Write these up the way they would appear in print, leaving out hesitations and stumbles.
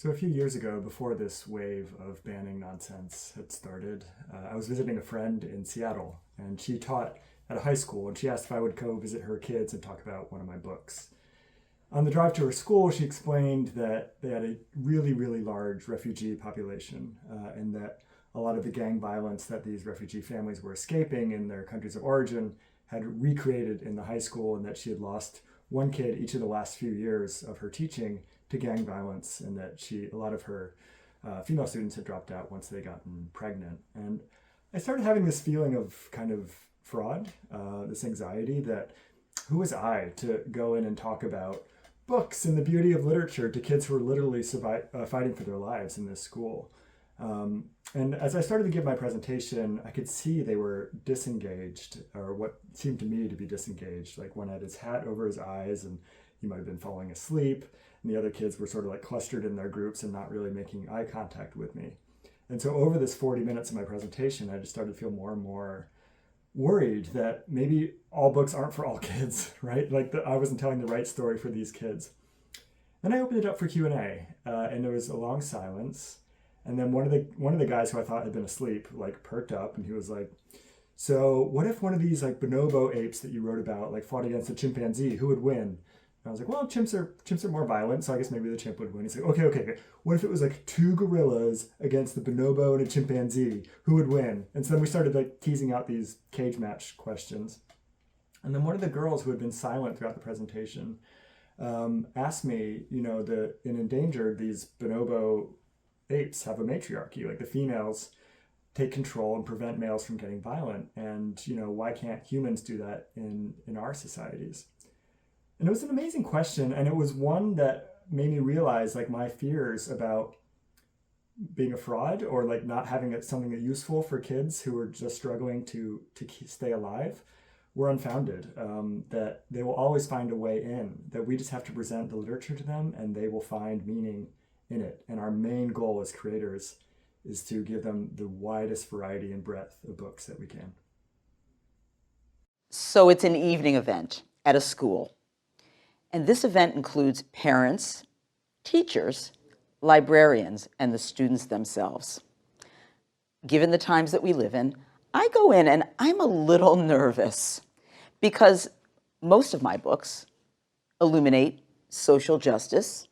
So a few years ago, before this wave of banning nonsense had started, I was visiting a friend in Seattle, and she taught at a high school, and she asked if I would go visit her kids and talk about one of my books. On the drive to her school, she explained that they had a really, really large refugee population, and that a lot of the gang violence that these refugee families were escaping in their countries of origin had recreated in the high school, and that she had lost one kid each of the last few years of her teaching to gang violence, and that a lot of her female students had dropped out once they gotten pregnant. And I started having this feeling of kind of fraud, this anxiety that who was I to go in and talk about books and the beauty of literature to kids who are literally fighting for their lives in this school. And as I started to give my presentation, I could see they were disengaged, or what seemed to me to be disengaged. Like one had his hat over his eyes and he might have been falling asleep, and the other kids were sort of like clustered in their groups and not really making eye contact with me. And so over this 40 minutes of my presentation, I just started to feel more and more worried that maybe all books aren't for all kids, right? Like I wasn't telling the right story for these kids. Then I opened it up for Q&A, and there was a long silence. And then one of the guys who I thought had been asleep like perked up, and he was like, "So what if one of these like bonobo apes that you wrote about like fought against a chimpanzee? Who would win?" And I was like, "Well, chimps are more violent, so I guess maybe the chimp would win." He's like, "Okay. What if it was like two gorillas against the bonobo and a chimpanzee? Who would win?" And so then we started like teasing out these cage match questions. And then one of the girls who had been silent throughout the presentation asked me, in Endangered, these bonobo apes have a matriarchy. Like the females take control and prevent males from getting violent. And, why can't humans do that in our societies? And it was an amazing question. And it was one that made me realize like my fears about being a fraud, or like not having something useful for kids who are just struggling to stay alive, were unfounded. That they will always find a way in, that we just have to present the literature to them and they will find meaning in it. And our main goal as creators is to give them the widest variety and breadth of books that we can. So it's an evening event at a school. And this event includes parents, teachers, librarians, and the students themselves. Given the times that we live in, I go in and I'm a little nervous because most of my books illuminate social justice,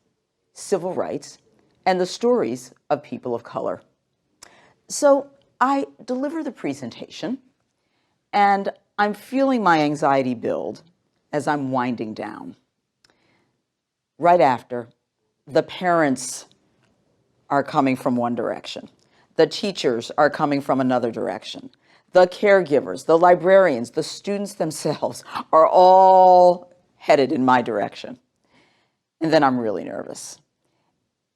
civil rights, and the stories of people of color. So I deliver the presentation, and I'm feeling my anxiety build as I'm winding down. Right after, the parents are coming from one direction. The teachers are coming from another direction. The caregivers, the librarians, the students themselves are all headed in my direction. And then I'm really nervous.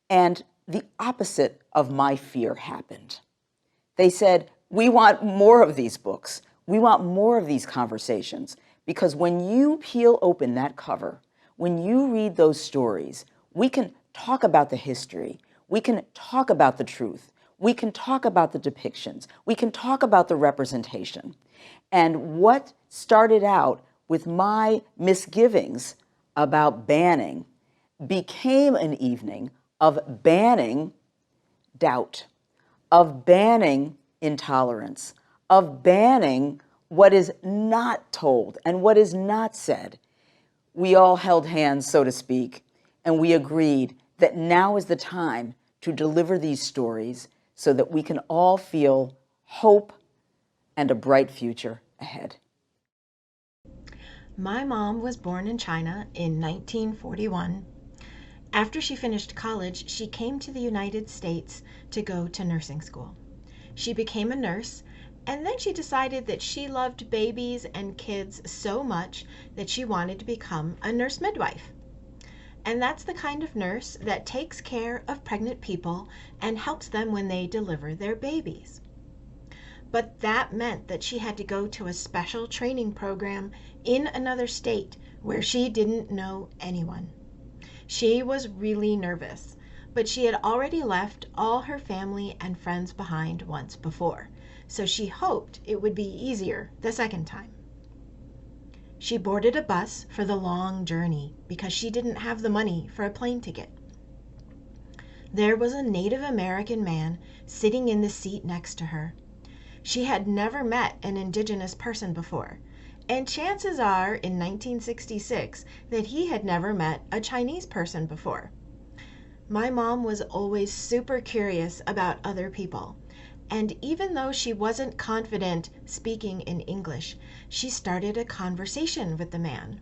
And the opposite of my fear happened. They said, "We want more of these books. We want more of these conversations." Because when you peel open that cover, when you read those stories, we can talk about the history. We can talk about the truth. We can talk about the depictions. We can talk about the representation. And what started out with my misgivings about banning became an evening of banning doubt, of banning intolerance, of banning what is not told and what is not said. We all held hands, so to speak, and we agreed that now is the time to deliver these stories so that we can all feel hope and a bright future ahead. My mom was born in China in 1941. After she finished college, she came to the United States to go to nursing school. She became a nurse, and then she decided that she loved babies and kids so much that she wanted to become a nurse midwife. And that's the kind of nurse that takes care of pregnant people and helps them when they deliver their babies. But that meant that she had to go to a special training program in another state where she didn't know anyone. She was really nervous, but she had already left all her family and friends behind once before, so she hoped it would be easier the second time. She boarded a bus for the long journey because she didn't have the money for a plane ticket. there was a Native American man sitting in the seat next to her. She had never met an Indigenous person before, and chances are in 1966 that he had never met a Chinese person before. My mom was always super curious about other people, and even though she wasn't confident speaking in English, she started a conversation with the man.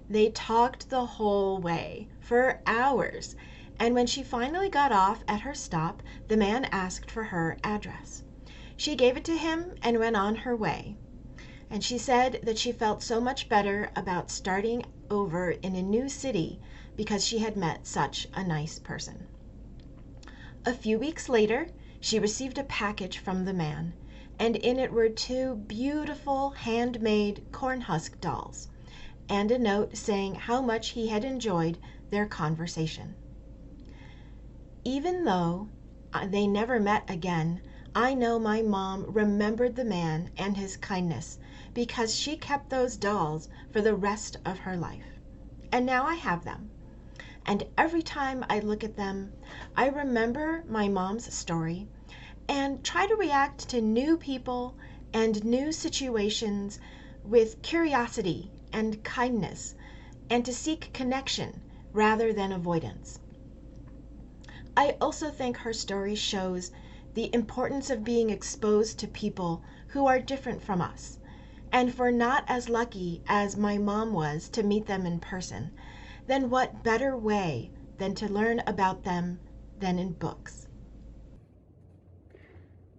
They talked the whole way, for hours, and when she finally got off at her stop, the man asked for her address. She gave it to him and went on her way. And she said that she felt so much better about starting over in a new city because she had met such a nice person. A few weeks later, she received a package from the man, and in it were two beautiful handmade corn husk dolls and a note saying how much he had enjoyed their conversation. Even though they never met again, I know my mom remembered the man and his kindness because she kept those dolls for the rest of her life. And now I have them. And every time I look at them, I remember my mom's story and try to react to new people and new situations with curiosity and kindness, and to seek connection rather than avoidance. I also think her story shows the importance of being exposed to people who are different from us, and for not as lucky as my mom was to meet them in person, then what better way than to learn about them than in books?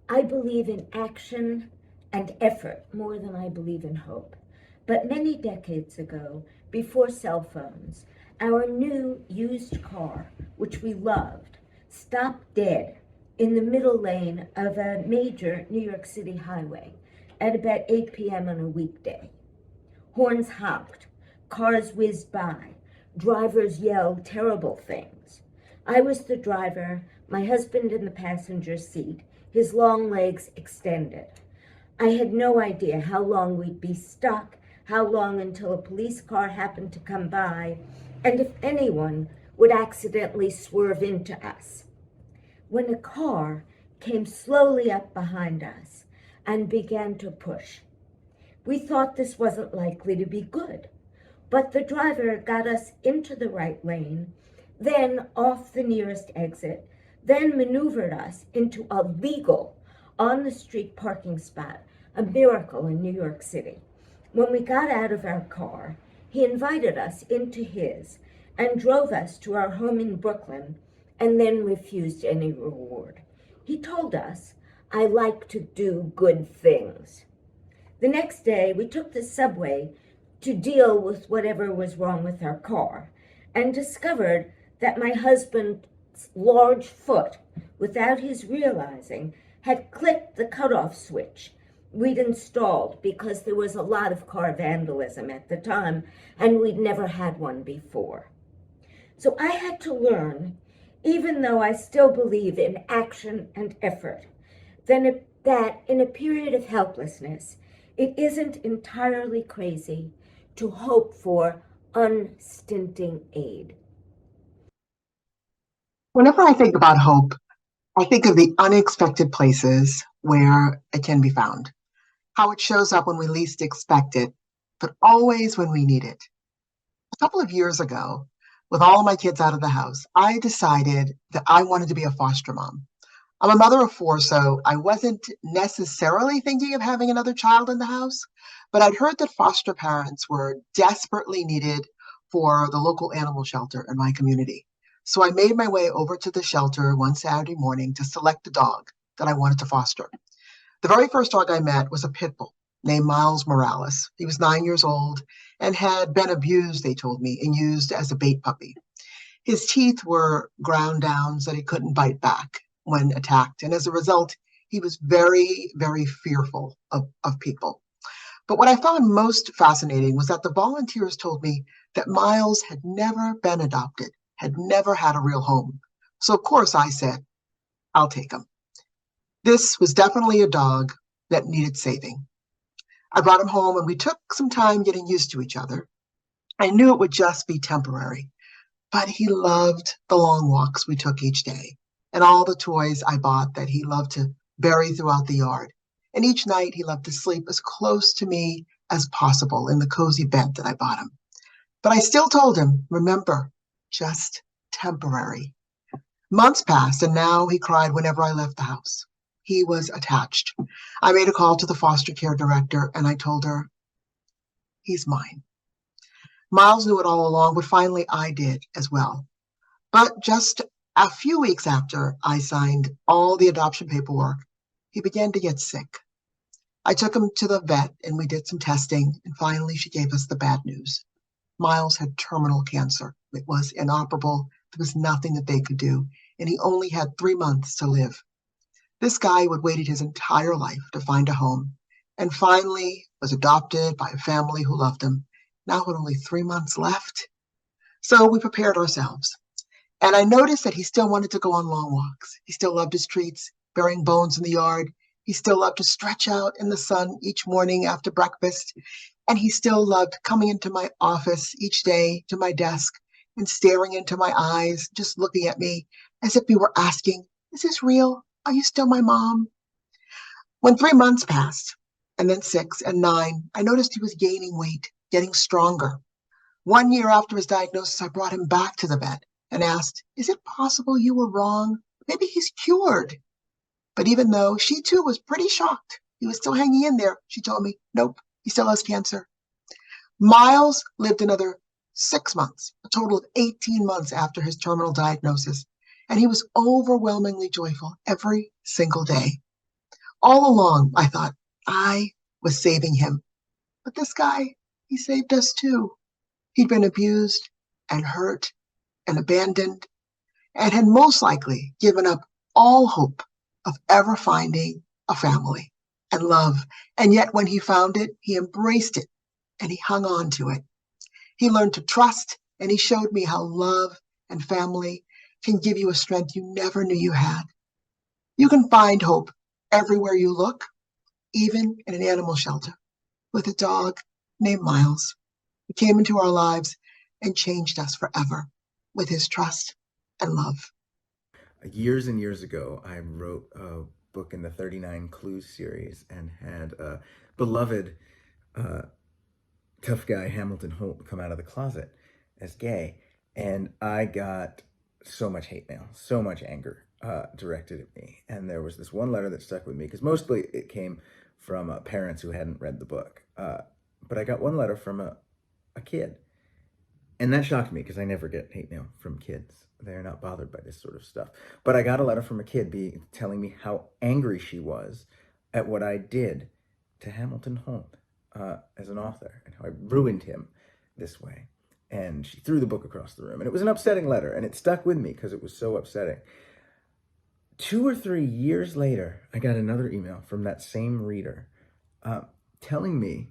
I believe in action and effort more than I believe in hope. But many decades ago, before cell phones, our new used car, which we loved, stopped dead in the middle lane of a major New York City highway at about 8 p.m. on a weekday. Horns honked, cars whizzed by, drivers yelled terrible things. I was the driver, my husband in the passenger seat, his long legs extended. I had no idea how long we'd be stuck, how long until a police car happened to come by, and if anyone would accidentally swerve into us. When a car came slowly up behind us and began to push, we thought this wasn't likely to be good, but the driver got us into the right lane, then off the nearest exit, then maneuvered us into a legal on-the-street parking spot, a miracle in New York City. When we got out of our car, he invited us into his and drove us to our home in Brooklyn and then refused any reward. He told us, "I like to do good things." The next day, we took the subway to deal with whatever was wrong with our car and discovered that my husband's large foot, without his realizing, had clicked the cutoff switch we'd installed because there was a lot of car vandalism at the time and we'd never had one before. So I had to learn, even though I still believe in action and effort, that in a period of helplessness, it isn't entirely crazy to hope for unstinting aid. Whenever I think about hope, I think of the unexpected places where it can be found, how it shows up when we least expect it, but always when we need it. A couple of years ago, with all of my kids out of the house, I decided that I wanted to be a foster mom. I'm a mother of four, so I wasn't necessarily thinking of having another child in the house, but I'd heard that foster parents were desperately needed for the local animal shelter in my community. So I made my way over to the shelter one Saturday morning to select a dog that I wanted to foster. The very first dog I met was a pit bull named Miles Morales. He was 9 years old and had been abused, they told me, and used as a bait puppy. His teeth were ground down so that he couldn't bite back when attacked. And as a result, he was very, very fearful of people. But what I found most fascinating was that the volunteers told me that Miles had never been adopted, had never had a real home. So of course I said, I'll take him. This was definitely a dog that needed saving. I brought him home and we took some time getting used to each other. I knew it would just be temporary. but he loved the long walks we took each day and all the toys I bought that he loved to bury throughout the yard. And each night he loved to sleep as close to me as possible in the cozy bed that I bought him. But I still told him, remember, just temporary. Months passed, and now he cried whenever I left the house. He was attached. I made a call to the foster care director, and I told her, he's mine. Miles knew it all along, but finally I did as well. But just a few weeks after I signed all the adoption paperwork, he began to get sick. I took him to the vet, and we did some testing, and finally she gave us the bad news. Miles had terminal cancer. It was inoperable. There was nothing that they could do, and he only had 3 months to live. This guy who had waited his entire life to find a home, and finally was adopted by a family who loved him, now with only 3 months left. So we prepared ourselves. And I noticed that he still wanted to go on long walks. He still loved his treats, burying bones in the yard. He still loved to stretch out in the sun each morning after breakfast. And he still loved coming into my office each day to my desk and staring into my eyes, just looking at me as if he were asking, is this real? Are you still my mom? When 3 months passed, and then 6 and 9, I noticed he was gaining weight, getting stronger. 1 year after his diagnosis, I brought him back to the vet and asked, is it possible you were wrong? Maybe he's cured. But even though she too was pretty shocked, he was still hanging in there, she told me, nope, he still has cancer. Miles lived another 6 months, a total of 18 months after his terminal diagnosis, and he was overwhelmingly joyful every single day. All along, I thought, I was saving him. But this guy, he saved us too. He'd been abused and hurt and abandoned, and had most likely given up all hope of ever finding a family and love. And yet when he found it, he embraced it and he hung on to it. He learned to trust, and he showed me how love and family can give you a strength you never knew you had. You can find hope everywhere you look, even in an animal shelter, with a dog named Miles, who came into our lives and changed us forever with his trust and love. Years and years ago, I wrote a book in the 39 Clues series and had a beloved tough guy, Hamilton Holt, come out of the closet as gay. And I got so much hate mail, so much anger directed at me. And there was this one letter that stuck with me, because mostly it came from parents who hadn't read the book. But I got one letter from a kid. And that shocked me, because I never get hate mail from kids. They're not bothered by this sort of stuff. But I got a letter from a kid telling me how angry she was at what I did to Hamilton Holt as an author, and how I ruined him this way. And she threw the book across the room. And it was an upsetting letter, and it stuck with me because it was so upsetting. 2 or 3 years later, I got another email from that same reader telling me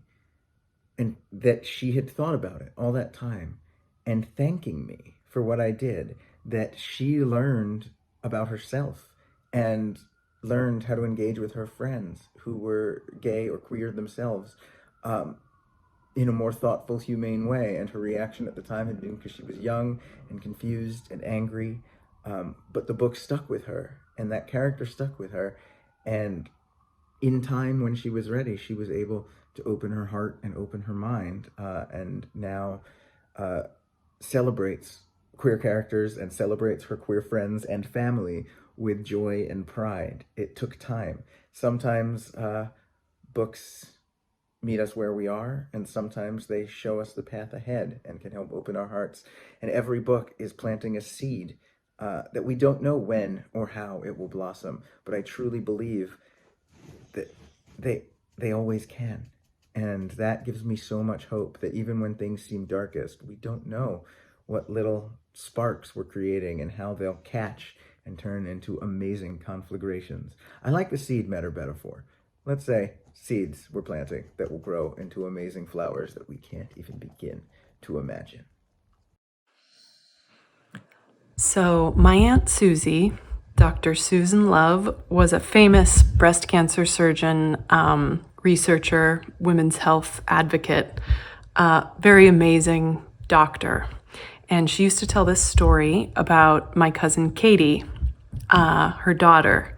that she had thought about it all that time and thanking me for what I did, that she learned about herself and learned how to engage with her friends who were gay or queer themselves in a more thoughtful, humane way. And her reaction at the time had been because she was young and confused and angry. But the book stuck with her, and that character stuck with her. And in time, when she was ready, she was able to open her heart and open her mind, and now celebrates queer characters and celebrates her queer friends and family with joy and pride. It took time. Sometimes books meet us where we are, and sometimes they show us the path ahead and can help open our hearts. And every book is planting a seed that we don't know when or how it will blossom, but I truly believe that they always can. And that gives me so much hope that even when things seem darkest, we don't know what little sparks we're creating and how they'll catch and turn into amazing conflagrations. I like the seed metaphor. Let's say seeds we're planting that will grow into amazing flowers that we can't even begin to imagine. So my Aunt Susie, Dr. Susan Love, was a famous breast cancer surgeon, researcher, women's health advocate, very amazing doctor. And she used to tell this story about my cousin Katie, her daughter.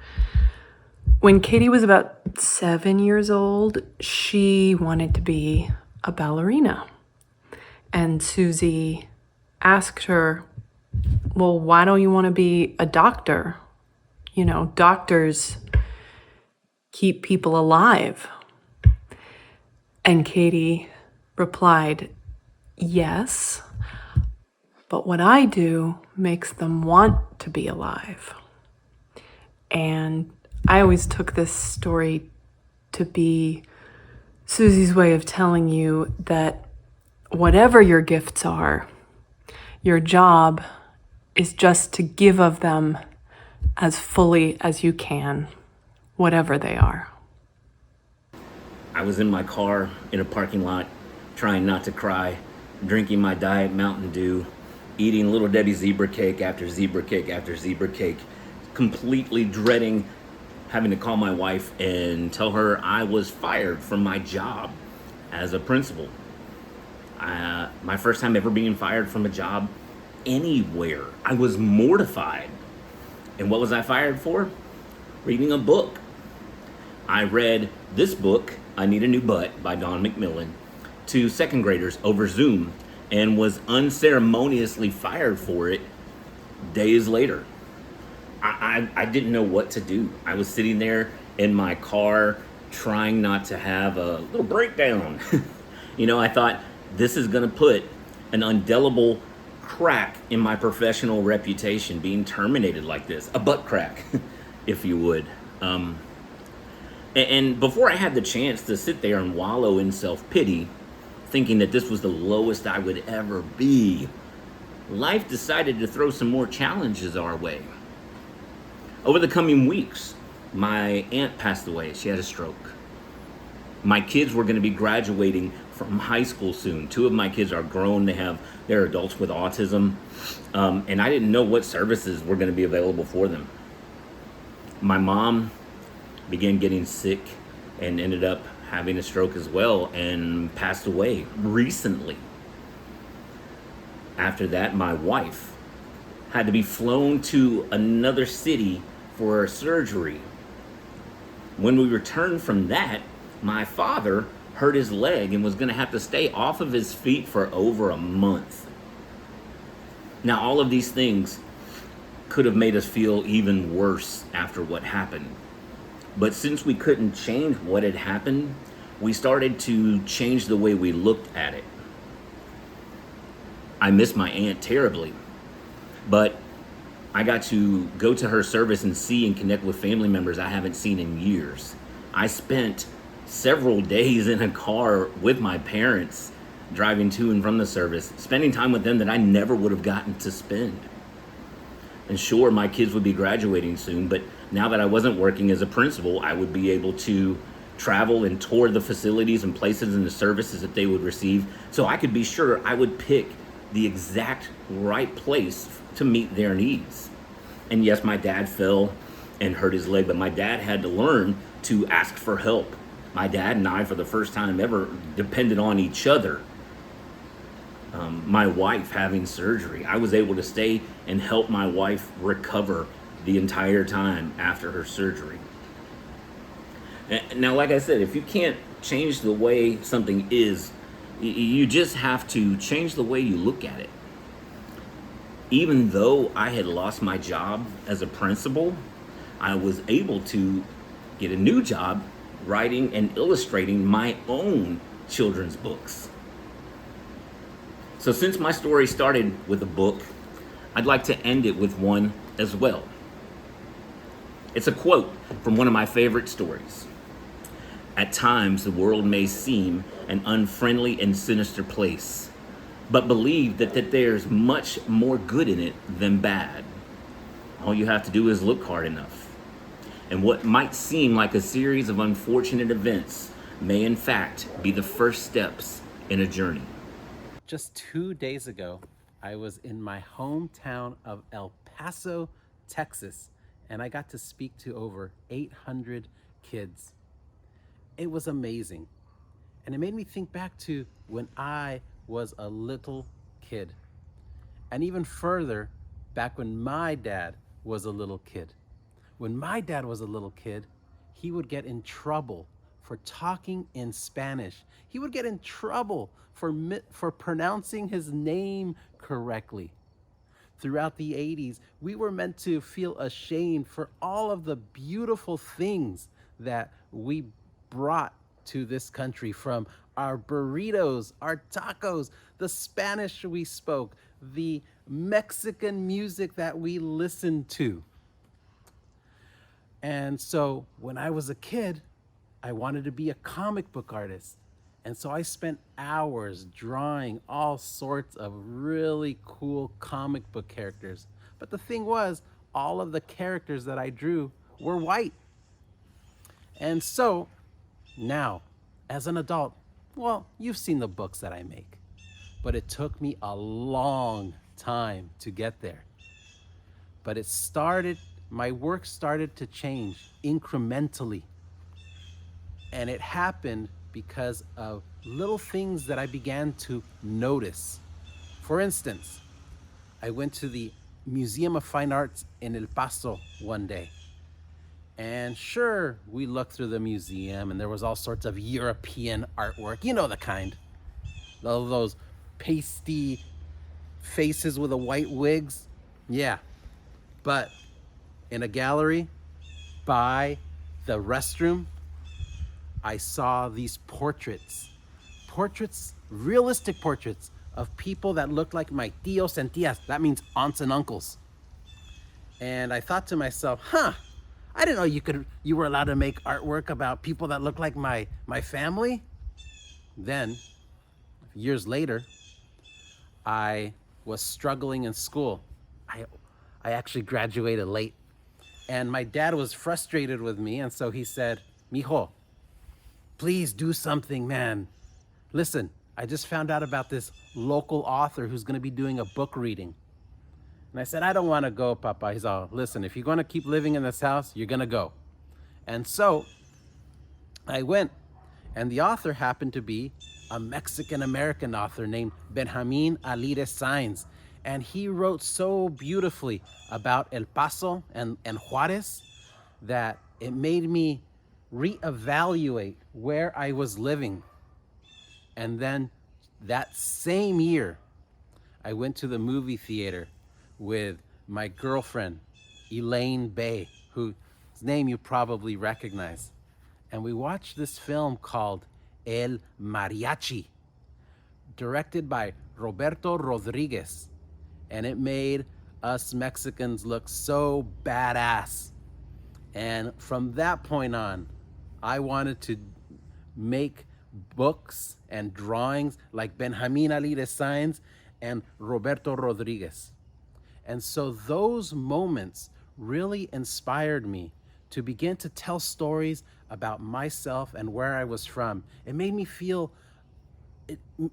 When Katie was about 7 years old, she wanted to be a ballerina. And Susie asked her, well, why don't you want to be a doctor? You know, doctors keep people alive. And Katie replied, yes, but what I do makes them want to be alive. And I always took this story to be Susie's way of telling you that whatever your gifts are, your job is just to give of them as fully as you can, whatever they are. I was in my car in a parking lot, trying not to cry, drinking my Diet Mountain Dew, eating Little Debbie zebra cake after zebra cake after zebra cake, completely dreading having to call my wife and tell her I was fired from my job as a principal. My first time ever being fired from a job anywhere. I was mortified. And what was I fired for? Reading a book. I read this book, I Need a New Butt by Don McMillan, to second graders over Zoom and was unceremoniously fired for it days later. I didn't know what to do. I was sitting there in my car trying not to have a little breakdown. You know, I thought this is going to put an indelible crack in my professional reputation, being terminated like this, a butt crack, if you would. And before I had the chance to sit there and wallow in self-pity, thinking that this was the lowest I would ever be, life decided to throw some more challenges our way. Over the coming weeks, my aunt passed away. She had a stroke. My kids were going to be graduating from high school soon. 2 of my kids are grown. They're adults with autism. And I didn't know what services were going to be available for them. My mom began getting sick and ended up having a stroke as well and passed away recently. After that, my wife had to be flown to another city for surgery. When we returned from that, my father hurt his leg and was going to have to stay off of his feet for over a month. Now, all of these things could have made us feel even worse after what happened. But since we couldn't change what had happened, we started to change the way we looked at it. I miss my aunt terribly, but I got to go to her service and see and connect with family members I haven't seen in years. I spent several days in a car with my parents, driving to and from the service, spending time with them that I never would have gotten to spend. And sure, my kids would be graduating soon, but now that I wasn't working as a principal, I would be able to travel and tour the facilities and places and the services that they would receive, so I could be sure I would pick the exact right place to meet their needs. And yes, my dad fell and hurt his leg, but my dad had to learn to ask for help. My dad and I, for the first time ever, depended on each other. My wife having surgery, I was able to stay and help my wife recover the entire time after her surgery. Now, like I said, if you can't change the way something is, you just have to change the way you look at it. Even though I had lost my job as a principal, I was able to get a new job writing and illustrating my own children's books. So since my story started with a book, I'd like to end it with one as well. It's a quote from one of my favorite stories. At times, the world may seem an unfriendly and sinister place, but believe that there's much more good in it than bad. All you have to do is look hard enough. And what might seem like a series of unfortunate events may in fact be the first steps in a journey. Just 2 days ago, I was in my hometown of El Paso, Texas, and I got to speak to over 800 kids. It was amazing. And it made me think back to when I was a little kid. and even further back when my dad was a little kid. When my dad was a little kid, he would get in trouble for talking in Spanish. He would get in trouble for pronouncing his name correctly. Throughout the 80s, we were meant to feel ashamed for all of the beautiful things that we brought to this country, from our burritos, our tacos, the Spanish we spoke, the Mexican music that we listened to. And so when I was a kid, I wanted to be a comic book artist. And so I spent hours drawing all sorts of really cool comic book characters. But the thing was, all of the characters that I drew were white. And so now, as an adult, well, you've seen the books that I make, but it took me a long time to get there. But my work started to change incrementally. And it happened because of little things that I began to notice. For instance, I went to the Museum of Fine Arts in El Paso one day. And sure, we looked through the museum and there was all sorts of European artwork, you know the kind. All those pasty faces with the white wigs. Yeah. But in a gallery by the restroom, I saw these portraits, realistic portraits of people that looked like my tios and tias. That means aunts and uncles. And I thought to myself, I didn't know you were allowed to make artwork about people that look like my family. Then, years later, I was struggling in school. I actually graduated late. And my dad was frustrated with me, and so he said, "Mijo, please do something, man. Listen, I just found out about this local author who's gonna be doing a book reading." And I said, "I don't wanna go, Papa." He's all, "Listen, if you're gonna keep living in this house, you're gonna go." And so I went, and the author happened to be a Mexican-American author named Benjamin Alires Sainz. And he wrote so beautifully about El Paso and Juarez that it made me reevaluate where I was living. And then that same year, I went to the movie theater with my girlfriend, Elaine Bay, whose name you probably recognize. And we watched this film called El Mariachi, directed by Roberto Rodriguez. And it made us Mexicans look so badass. And from that point on, I wanted to make books and drawings like Benjamin Alires Sainz and Roberto Rodriguez. And so those moments really inspired me to begin to tell stories about myself and where I was from. It made me feel,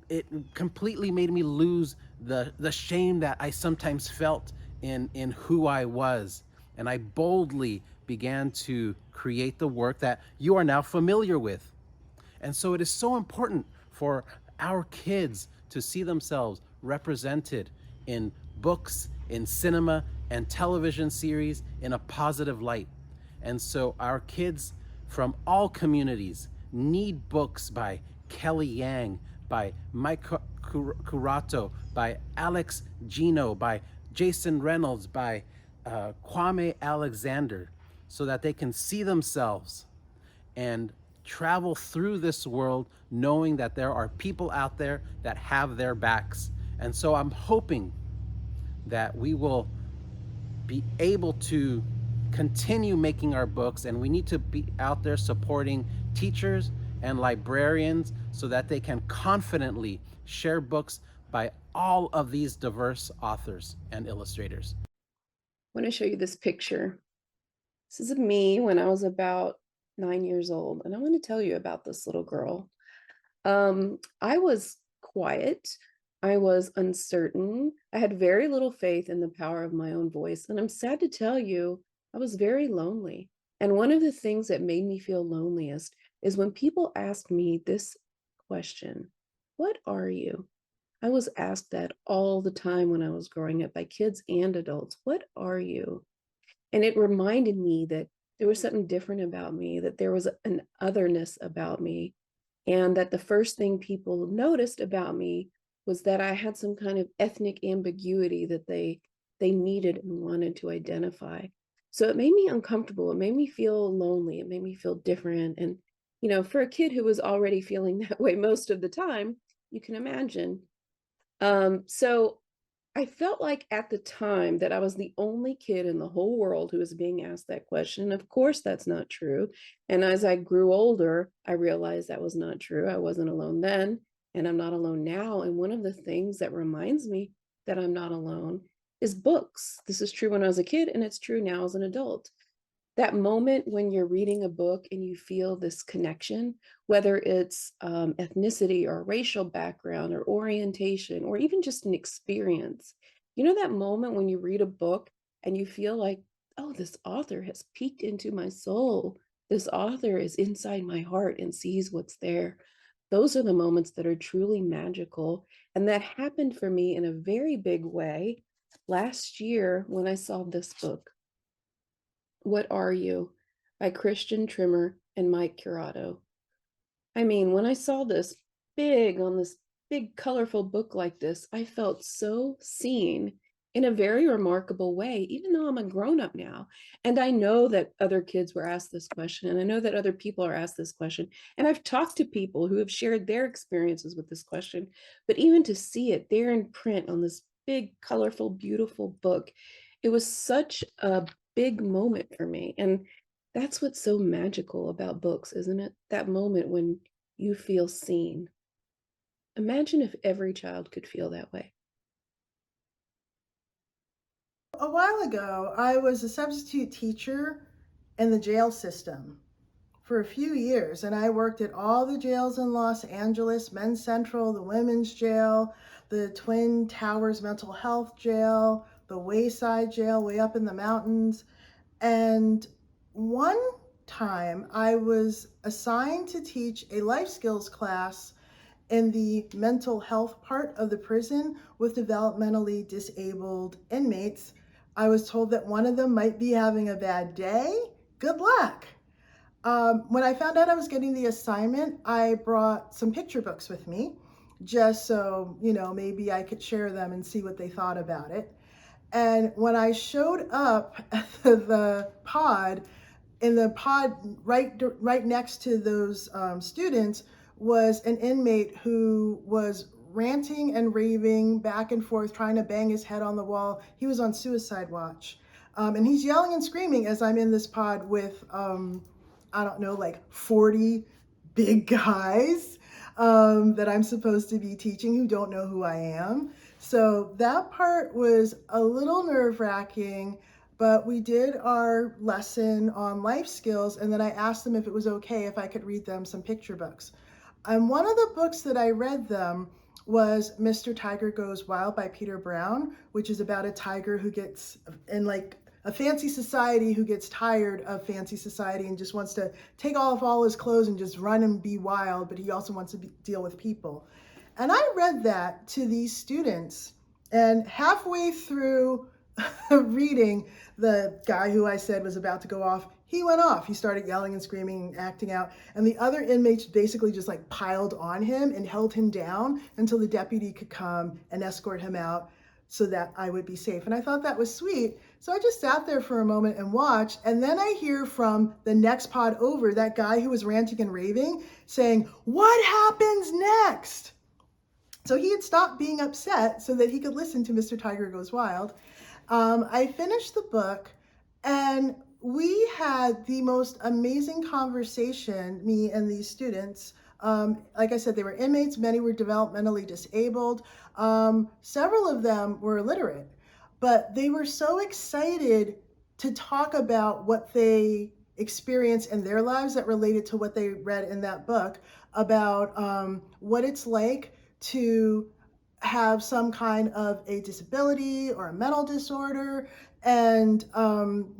it completely made me lose the shame that I sometimes felt in who I was. And I boldly began to create the work that you are now familiar with. And so it is so important for our kids to see themselves represented in books, in cinema, and television series in a positive light. And so our kids from all communities need books by Kelly Yang, by Mike Curato, by Alex Gino, by Jason Reynolds, by Kwame Alexander, so that they can see themselves and travel through this world knowing that there are people out there that have their backs. And so I'm hoping that we will be able to continue making our books, and we need to be out there supporting teachers and librarians so that they can confidently share books by all of these diverse authors and illustrators. I want to show you this picture. This is me when I was about 9 years old, and I want to tell you about this little girl. I was quiet. I was uncertain. I had very little faith in the power of my own voice, and I'm sad to tell you, I was very lonely. And one of the things that made me feel loneliest is when people ask me this question, "What are you?" I was asked that all the time when I was growing up by kids and adults. What are you? And it reminded me that there was something different about me, that there was an otherness about me, and that the first thing people noticed about me was that I had some kind of ethnic ambiguity that they needed and wanted to identify. So it made me uncomfortable. It made me feel lonely. It made me feel different. And, for a kid who was already feeling that way most of the time, you can imagine. So I felt like at the time that I was the only kid in the whole world who was being asked that question. Of course, that's not true. And as I grew older, I realized that was not true. I wasn't alone then, and I'm not alone now. And one of the things that reminds me that I'm not alone is books. This is true when I was a kid, and it's true now as an adult. That moment when you're reading a book and you feel this connection, whether it's ethnicity or racial background or orientation or even just an experience, that moment when you read a book and you feel like, oh, this author has peeked into my soul. This author is inside my heart and sees what's there. Those are the moments that are truly magical. And that happened for me in a very big way last year when I saw this book. What Are You? By Christian Trimmer and Mike Curato. I mean, when I saw this big, colorful book like this, I felt so seen in a very remarkable way, even though I'm a grown up now. And I know that other kids were asked this question, and I know that other people are asked this question. And I've talked to people who have shared their experiences with this question. But even to see it there in print on this big, colorful, beautiful book, it was such a big moment for me. And that's what's so magical about books, isn't it? That moment when you feel seen. Imagine if every child could feel that way. A while ago, I was a substitute teacher in the jail system for a few years, and I worked at all the jails in Los Angeles, Men's Central, the Women's Jail, the Twin Towers Mental Health Jail, the Wayside Jail way up in the mountains. And one time I was assigned to teach a life skills class in the mental health part of the prison with developmentally disabled inmates. I was told that one of them might be having a bad day. Good luck. When I found out I was getting the assignment, I brought some picture books with me, just so, maybe I could share them and see what they thought about it. And when I showed up at the pod, in the pod right next to those students was an inmate who was ranting and raving back and forth, trying to bang his head on the wall. He was on suicide watch. And he's yelling and screaming as I'm in this pod with, I don't know, like 40 big guys that I'm supposed to be teaching who don't know who I am. So that part was a little nerve-wracking, but we did our lesson on life skills, and then I asked them if it was okay if I could read them some picture books. And one of the books that I read them was Mr. Tiger Goes Wild by Peter Brown, which is about a tiger who gets in like a fancy society, who gets tired of fancy society and just wants to take off all his clothes and just run and be wild, but he also wants to deal with people. And I read that to these students, and halfway through reading, the guy who I said was about to go off, he went off. He started yelling and screaming and acting out. And the other inmates basically just like piled on him and held him down until the deputy could come and escort him out so that I would be safe. And I thought that was sweet. So I just sat there for a moment and watched. And then I hear from the next pod over, that guy who was ranting and raving saying, "What happens next?" So he had stopped being upset so that he could listen to Mr. Tiger Goes Wild. I finished the book, and we had the most amazing conversation, me and these students. Like I said, they were inmates, many were developmentally disabled. Several of them were illiterate, but they were so excited to talk about what they experienced in their lives that related to what they read in that book about what it's like to have some kind of a disability or a mental disorder, and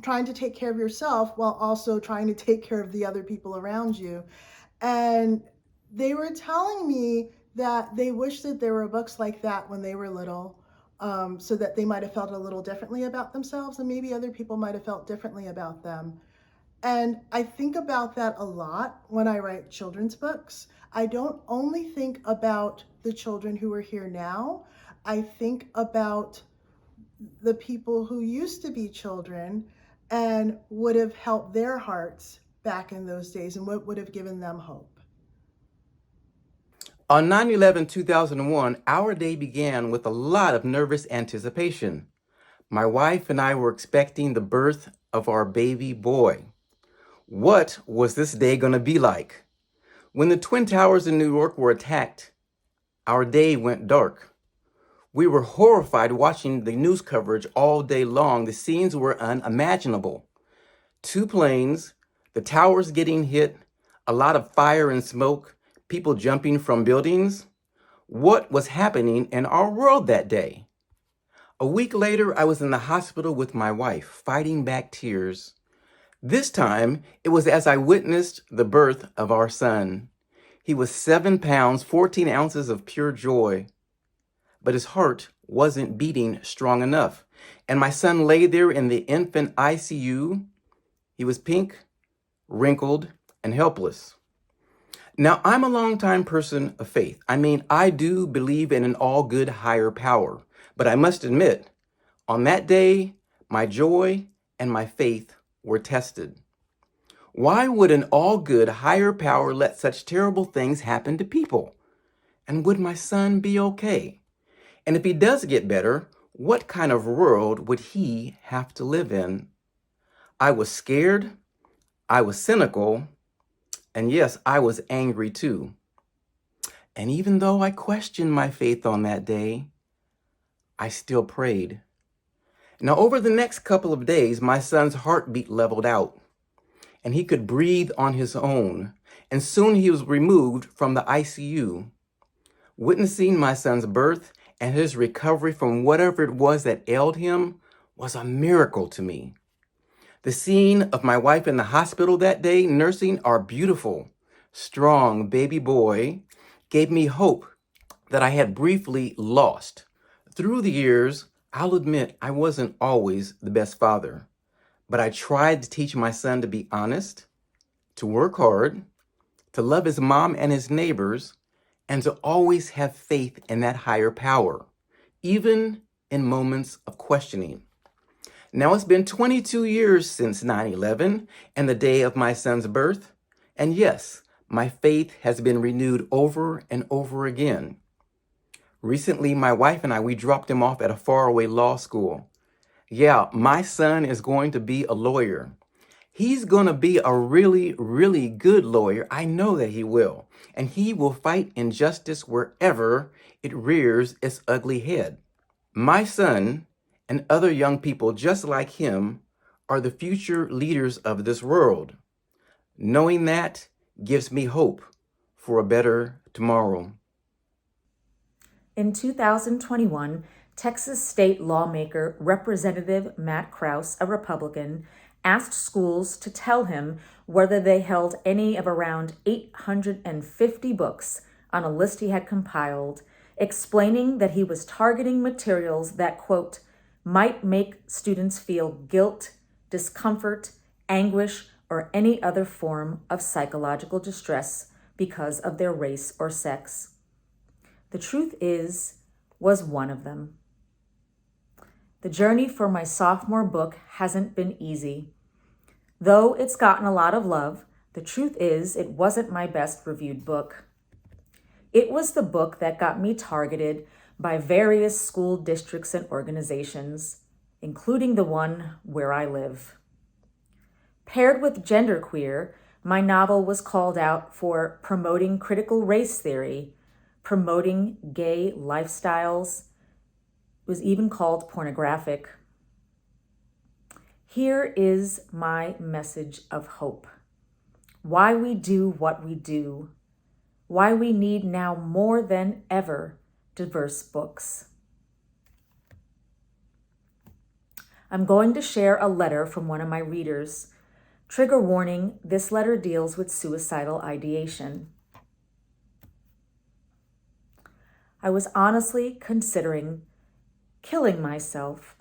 trying to take care of yourself while also trying to take care of the other people around you. And they were telling me that they wish that there were books like that when they were little, so that they might have felt a little differently about themselves, and maybe other people might have felt differently about them. And I think about that a lot when I write children's books. I don't only think about the children who are here now, I think about the people who used to be children and would have helped their hearts back in those days and what would have given them hope. On 9/11, 2001, our day began with a lot of nervous anticipation. My wife and I were expecting the birth of our baby boy. What was this day going to be like? When the Twin Towers in New York were attacked, our day went dark. We were horrified watching the news coverage all day long. The scenes were unimaginable. 2 planes, the towers getting hit, a lot of fire and smoke, people jumping from buildings. What was happening in our world that day? A week later, I was in the hospital with my wife, fighting back tears. This time, it was as I witnessed the birth of our son. He was 7 pounds, 14 ounces of pure joy. But his heart wasn't beating strong enough. And my son lay there in the infant ICU. He was pink, wrinkled, and helpless. Now, I'm a longtime person of faith. I mean, I do believe in an all-good higher power. But I must admit, on that day, my joy and my faith were tested. Why would an all-good higher power let such terrible things happen to people? And would my son be okay? And if he does get better, what kind of world would he have to live in? I was scared, I was cynical, and yes, I was angry too. And even though I questioned my faith on that day, I still prayed. Now, over the next couple of days, my son's heartbeat leveled out, and he could breathe on his own, and soon he was removed from the ICU. Witnessing my son's birth and his recovery from whatever it was that ailed him was a miracle to me. The scene of my wife in the hospital that day nursing our beautiful, strong baby boy gave me hope that I had briefly lost. Through the years, I'll admit I wasn't always the best father, but I tried to teach my son to be honest, to work hard, to love his mom and his neighbors, and to always have faith in that higher power, even in moments of questioning. Now it's been 22 years since 9/11 and the day of my son's birth, and yes, my faith has been renewed over and over again. Recently, my wife and I, we dropped him off at a faraway law school. Yeah, my son is going to be a lawyer. He's going to be a really, really good lawyer. I know that he will. And he will fight injustice wherever it rears its ugly head. My son and other young people just like him are the future leaders of this world. Knowing that gives me hope for a better tomorrow. In 2021, Texas state lawmaker Representative Matt Krause, a Republican, asked schools to tell him whether they held any of around 850 books on a list he had compiled, explaining that he was targeting materials that, quote, might make students feel guilt, discomfort, anguish, or any other form of psychological distress because of their race or sex. The truth was one of them. The journey for my sophomore book hasn't been easy. Though it's gotten a lot of love, the truth is it wasn't my best reviewed book. It was the book that got me targeted by various school districts and organizations, including the one where I live. Paired with genderqueer, my novel was called out for promoting critical race theory, promoting gay lifestyles. It was even called pornographic. Here is my message of hope. Why we do what we do. Why we need now more than ever diverse books. I'm going to share a letter from one of my readers. Trigger warning, this letter deals with suicidal ideation. I was honestly considering killing myself.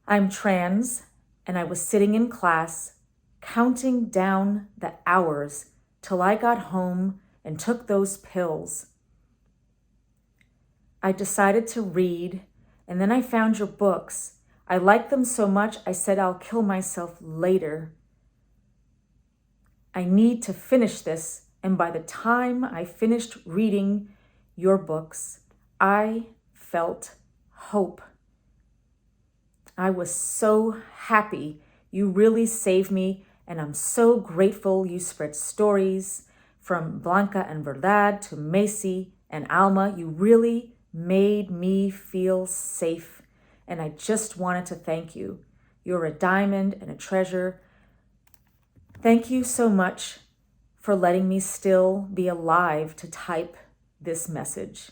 I'm trans, and I was sitting in class, counting down the hours till I got home and took those pills. I decided to read, and then I found your books. I liked them so much, I said I'll kill myself later. I need to finish this, and by the time I finished reading your books, I felt hope. I was so happy. You really saved me, and I'm so grateful you spread stories from Blanca and Verdad to Macy and Alma. You really made me feel safe, and I just wanted to thank you. You're a diamond and a treasure. Thank you so much for letting me still be alive to type this message.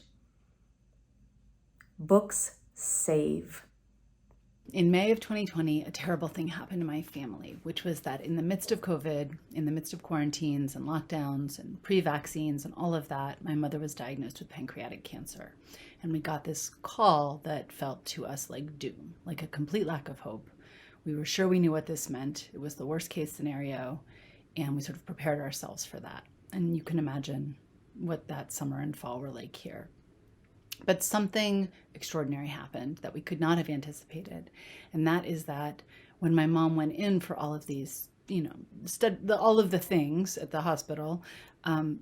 Books save. In May of 2020, a terrible thing happened to my family, which was that in the midst of COVID, in the midst of quarantines and lockdowns and pre-vaccines and all of that, my mother was diagnosed with pancreatic cancer. And we got this call that felt to us like doom, like a complete lack of hope. We were sure we knew what this meant. It was the worst case scenario, and we sort of prepared ourselves for that. And you can imagine what that summer and fall were like here. But something extraordinary happened that we could not have anticipated. And that is that when my mom went in for all of these, all of the things at the hospital,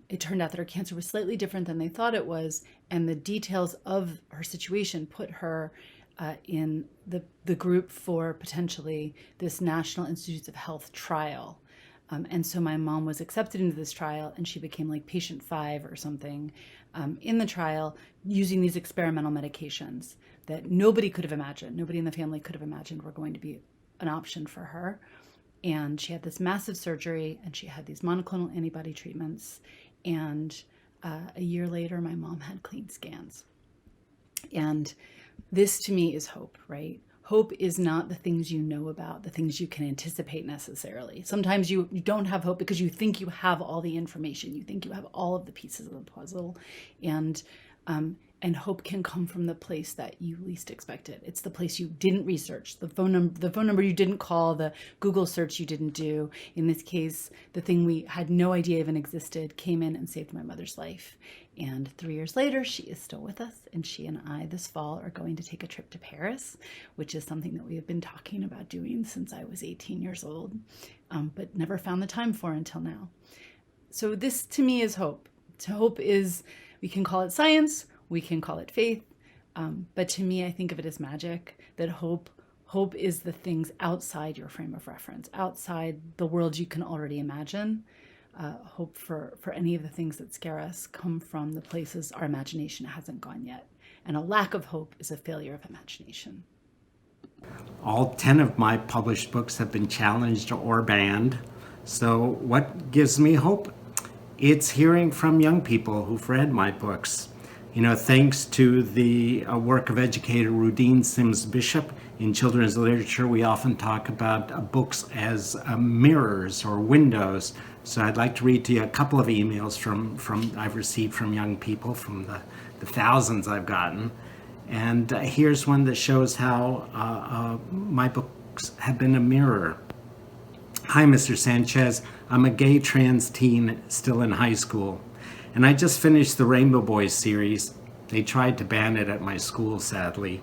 it turned out that her cancer was slightly different than they thought it was. And the details of her situation put her in the group for potentially this National Institutes of Health trial. And so my mom was accepted into this trial, and she became like patient 5 or something in the trial using these experimental medications that nobody could have imagined. Nobody in the family could have imagined were going to be an option for her. And she had this massive surgery, and she had these monoclonal antibody treatments. And a year later, my mom had clean scans. And this to me is hope, right? Hope is not the things you know about, the things you can anticipate necessarily. Sometimes you don't have hope because you think you have all the information. You think you have all of the pieces of the puzzle. And hope can come from the place that you least expected. It's the place you didn't research, the phone number you didn't call, the Google search you didn't do. In this case, the thing we had no idea even existed came in and saved my mother's life. And 3 years later, she is still with us, and she and I this fall are going to take a trip to Paris, which is something that we have been talking about doing since I was 18 years old, but never found the time for until now. So this to me is hope. Hope is, we can call it science, we can call it faith, but to me, I think of it as magic, that hope is the things outside your frame of reference, outside the world you can already imagine. Hope for any of the things that scare us come from the places our imagination hasn't gone yet. And a lack of hope is a failure of imagination. All 10 of my published books have been challenged or banned. So what gives me hope? It's hearing from young people who've read my books. Thanks to the work of educator Rudine Sims Bishop in children's literature, we often talk about books as mirrors or windows. So I'd like to read to you a couple of emails from I've received from young people, from the thousands I've gotten. And here's one that shows how my books have been a mirror. Hi, Mr. Sanchez. I'm a gay trans teen still in high school. And I just finished the Rainbow Boys series. They tried to ban it at my school, sadly.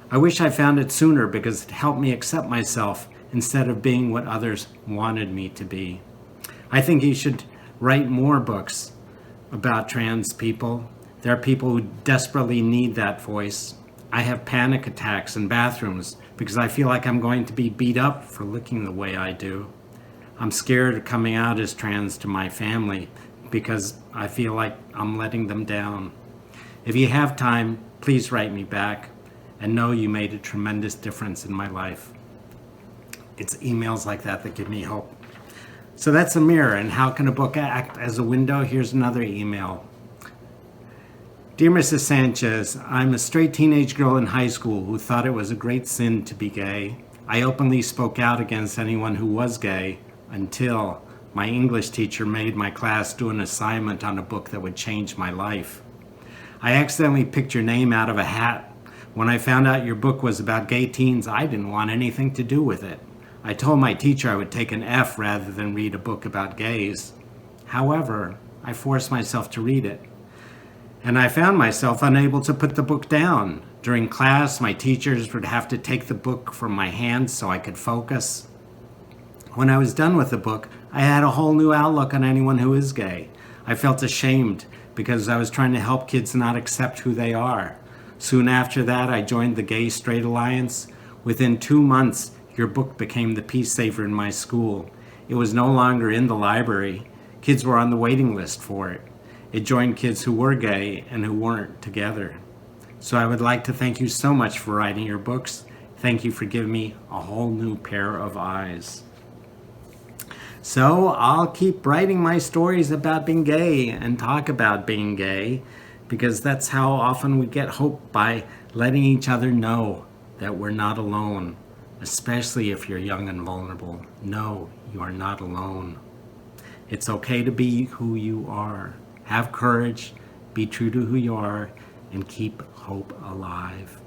I wish I found it sooner because it helped me accept myself instead of being what others wanted me to be. I think you should write more books about trans people. There are people who desperately need that voice. I have panic attacks in bathrooms because I feel like I'm going to be beat up for looking the way I do. I'm scared of coming out as trans to my family because I feel like I'm letting them down. If you have time, please write me back and know you made a tremendous difference in my life. It's emails like that that give me hope. So that's a mirror, and how can a book act as a window? Here's another email. Dear Mrs. Sanchez, I'm a straight teenage girl in high school who thought it was a great sin to be gay. I openly spoke out against anyone who was gay until my English teacher made my class do an assignment on a book that would change my life. I accidentally picked your name out of a hat. When I found out your book was about gay teens, I didn't want anything to do with it. I told my teacher I would take an F rather than read a book about gays. However, I forced myself to read it, and I found myself unable to put the book down. During class, my teachers would have to take the book from my hands so I could focus. When I was done with the book, I had a whole new outlook on anyone who is gay. I felt ashamed because I was trying to help kids not accept who they are. Soon after that, I joined the Gay Straight Alliance. Within 2 months, your book became the peace saver in my school. It was no longer in the library. Kids were on the waiting list for it. It joined kids who were gay and who weren't together. So I would like to thank you so much for writing your books. Thank you for giving me a whole new pair of eyes. So I'll keep writing my stories about being gay and talk about being gay, because that's how often we get hope, by letting each other know that we're not alone, especially if you're young and vulnerable. No, you are not alone. It's okay to be who you are. Have courage, be true to who you are, and keep hope alive.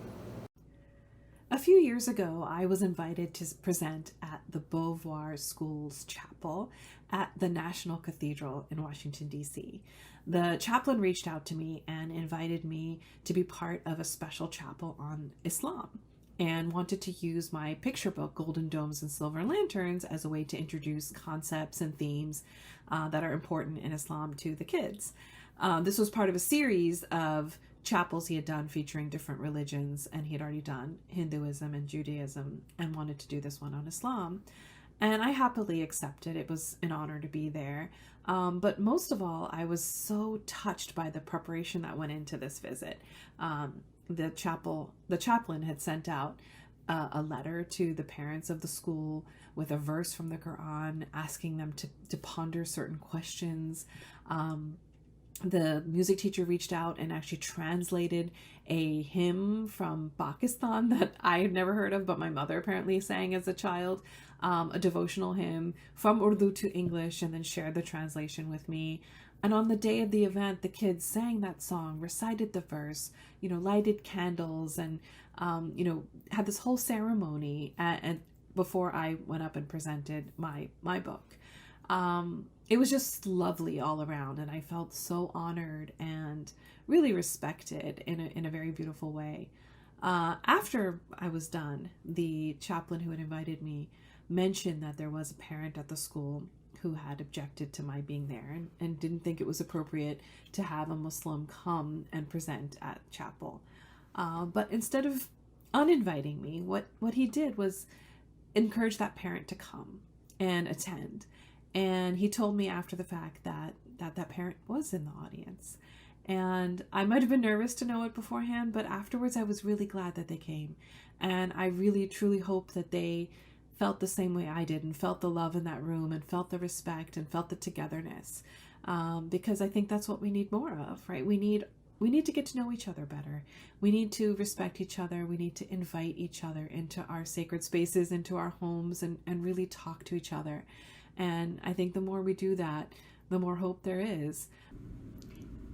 A few years ago, I was invited to present at the Beauvoir School's chapel at the National Cathedral in Washington, D.C. The chaplain reached out to me and invited me to be part of a special chapel on Islam, and wanted to use my picture book, Golden Domes and Silver Lanterns, as a way to introduce concepts and themes that are important in Islam to the kids. This was part of a series of chapels he had done featuring different religions, and he had already done Hinduism and Judaism and wanted to do this one on Islam. And I happily accepted. It was an honor to be there. But most of all, I was so touched by the preparation that went into this visit. The chaplain had sent out a letter to the parents of the school with a verse from the Quran, asking them to ponder certain questions. The music teacher reached out and actually translated a hymn from Pakistan that I had never heard of, but my mother apparently sang as a child, a devotional hymn from Urdu to English, and then shared the translation with me. And on the day of the event, the kids sang that song, recited the verse, lighted candles, and, had this whole ceremony and before I went up and presented my book. It was just lovely all around, and I felt so honored and really respected in a very beautiful way. After I was done, the chaplain who had invited me mentioned that there was a parent at the school who had objected to my being there and didn't think it was appropriate to have a Muslim come and present at chapel. But instead of uninviting me, what he did was encourage that parent to come and attend. And he told me after the fact that parent was in the audience. And I might have been nervous to know it beforehand, but afterwards I was really glad that they came. And I really, truly hope that they felt the same way I did, and felt the love in that room, and felt the respect, and felt the togetherness. Because I think that's what we need more of, right? We need to get to know each other better. We need to respect each other. We need to invite each other into our sacred spaces, into our homes, and really talk to each other. And I think the more we do that, the more hope there is.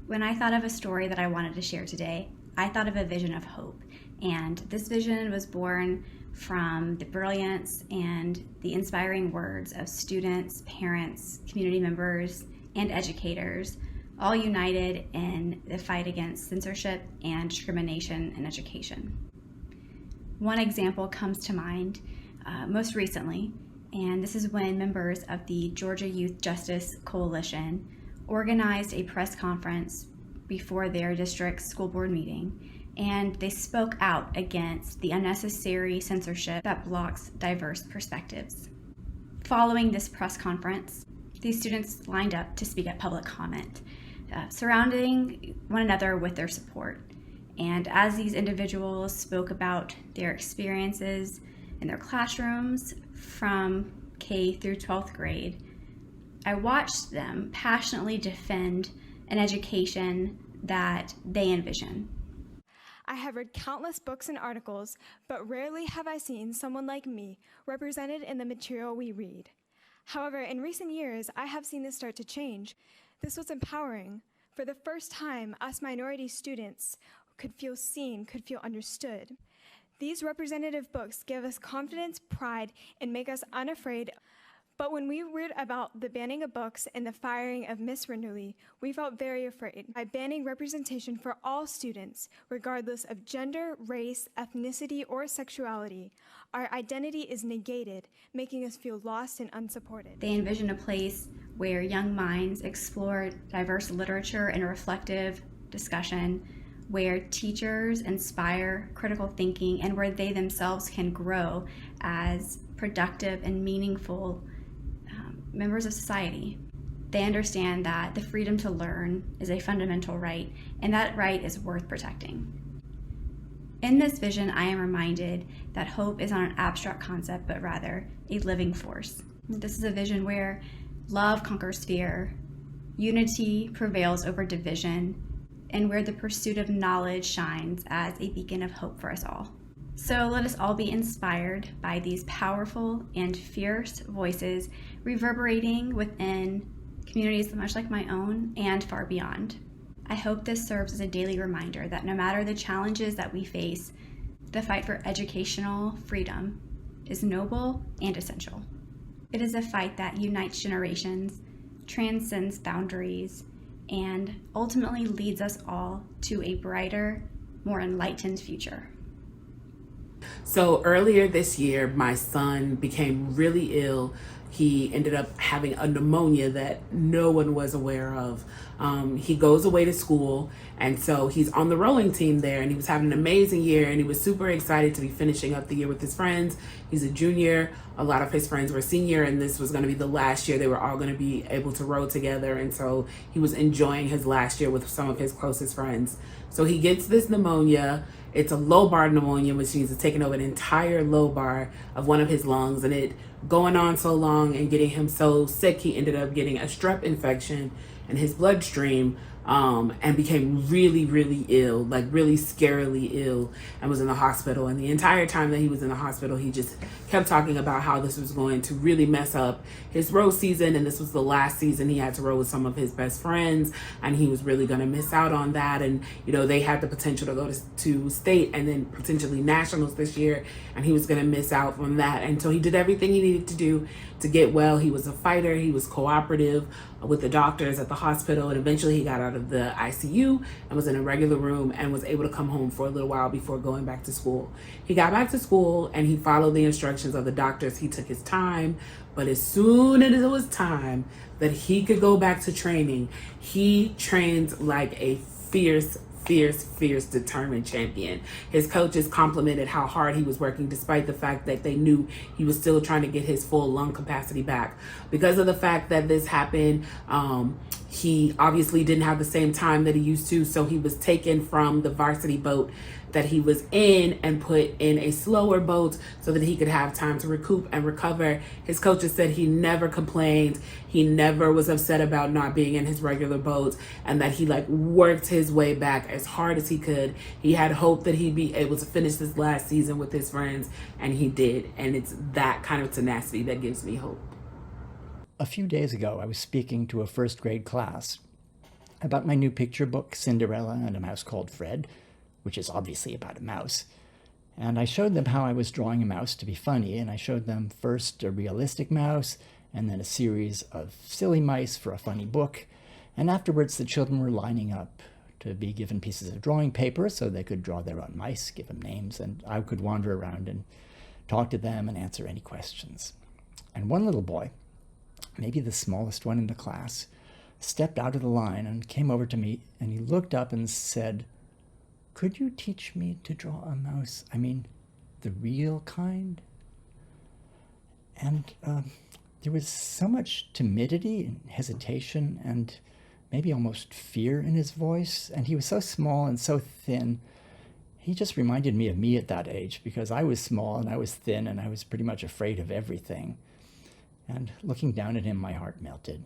When I thought of a story that I wanted to share today, I thought of a vision of hope. And this vision was born from the brilliance and the inspiring words of students, parents, community members, and educators, all united in the fight against censorship and discrimination in education. One example comes to mind most recently, and this is when members of the Georgia Youth Justice Coalition organized a press conference before their district's school board meeting, and they spoke out against the unnecessary censorship that blocks diverse perspectives. Following this press conference, these students lined up to speak at public comment, surrounding one another with their support. And as these individuals spoke about their experiences in their classrooms from K through 12th grade, I watched them passionately defend an education that they envision. I have read countless books and articles, but rarely have I seen someone like me represented in the material we read. However, in recent years, I have seen this start to change. This was empowering, For the first time, us minority students could feel seen, could feel understood. These representative books give us confidence, pride, and make us unafraid. But when we read about the banning of books and the firing of Miss Renouille, we felt very afraid. By banning representation for all students, regardless of gender, race, ethnicity, or sexuality, our identity is negated, making us feel lost and unsupported. They envision a place where young minds explore diverse literature and reflective discussion, where teachers inspire critical thinking, and where they themselves can grow as productive and meaningful members of society. They understand that the freedom to learn is a fundamental right, and that right is worth protecting. In this vision, I am reminded that hope is not an abstract concept, but rather a living force. This is a vision where love conquers fear, unity prevails over division, and where the pursuit of knowledge shines as a beacon of hope for us all. So let us all be inspired by these powerful and fierce voices reverberating within communities much like my own and far beyond. I hope this serves as a daily reminder that no matter the challenges that we face, the fight for educational freedom is noble and essential. It is a fight that unites generations, transcends boundaries, and ultimately leads us all to a brighter, more enlightened future. So earlier this year, my son became really ill. He ended up having a pneumonia that no one was aware of. He goes away to school, and so he's on the rowing team there, and he was having an amazing year, and he was super excited to be finishing up the year with his friends. He's a junior. A lot of his friends were senior, and this was going to be the last year they were all going to be able to row together, and so he was enjoying his last year with some of his closest friends. So he gets this pneumonia. It's a lobar pneumonia, which means it's taking over an entire lobar of one of his lungs, and it going on so long and getting him so sick, he ended up getting a strep infection in his bloodstream, and became really, really ill, like really scarily ill, and was in the hospital. And the entire time that he was in the hospital, he just kept talking about how this was going to really mess up his row season, and this was the last season he had to row with some of his best friends, and he was really going to miss out on that. And you know, they had the potential to go to state and then potentially nationals this year, and he was going to miss out from that. And so he did everything he needed to do to get well. He was a fighter. He was cooperative with the doctors at the hospital, and eventually he got out of the ICU and was in a regular room and was able to come home for a little while before going back to school. He got back to school and he followed the instructions of the doctors. He took his time, but as soon as it was time that he could go back to training, he trained like a fierce, determined champion. His coaches complimented how hard he was working, despite the fact that they knew he was still trying to get his full lung capacity back. Because of the fact that this happened, he obviously didn't have the same time that he used to, so he was taken from the varsity boat that he was in and put in a slower boat so that he could have time to recoup and recover. His coaches said he never complained. He never was upset about not being in his regular boat, and that he like worked his way back as hard as he could. He had hope that he'd be able to finish this last season with his friends, and he did. And it's that kind of tenacity that gives me hope. A few days ago, I was speaking to a first grade class about my new picture book, Cinderella and a Mouse Called Fred, which is obviously about a mouse. And I showed them how I was drawing a mouse to be funny, and I showed them first a realistic mouse, and then a series of silly mice for a funny book. And afterwards, the children were lining up to be given pieces of drawing paper so they could draw their own mice, give them names, and I could wander around and talk to them and answer any questions. And one little boy, maybe the smallest one in the class, stepped out of the line and came over to me, and he looked up and said, "Could you teach me to draw a mouse? I mean, the real kind?" And there was so much timidity and hesitation and maybe almost fear in his voice. And he was so small and so thin. He just reminded me of me at that age, because I was small and I was thin and I was pretty much afraid of everything. And looking down at him, my heart melted.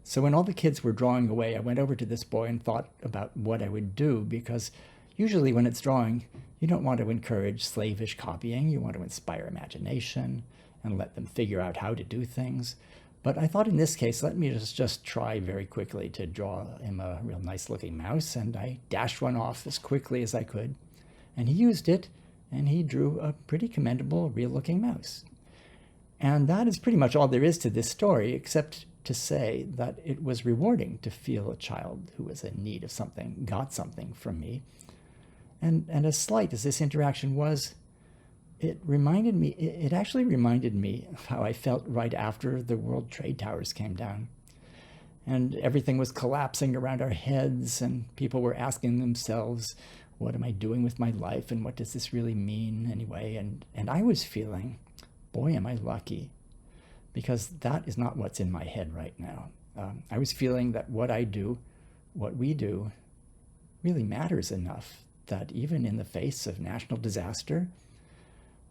So when all the kids were drawing away, I went over to this boy and thought about what I would do, because usually when it's drawing, you don't want to encourage slavish copying. You want to inspire imagination and let them figure out how to do things. But I thought in this case, let me just try very quickly to draw him a real nice looking mouse, and I dashed one off as quickly as I could. And he used it, and he drew a pretty commendable, real looking mouse. And that is pretty much all there is to this story, except to say that it was rewarding to feel a child who was in need of something got something from me. And as slight as this interaction was, it actually reminded me of how I felt right after the World Trade Towers came down. And everything was collapsing around our heads, and people were asking themselves, what am I doing with my life, and what does this really mean anyway? And I was feeling, boy, am I lucky, because that is not what's in my head right now. I was feeling that what I do, what we do, really matters enough that even in the face of national disaster,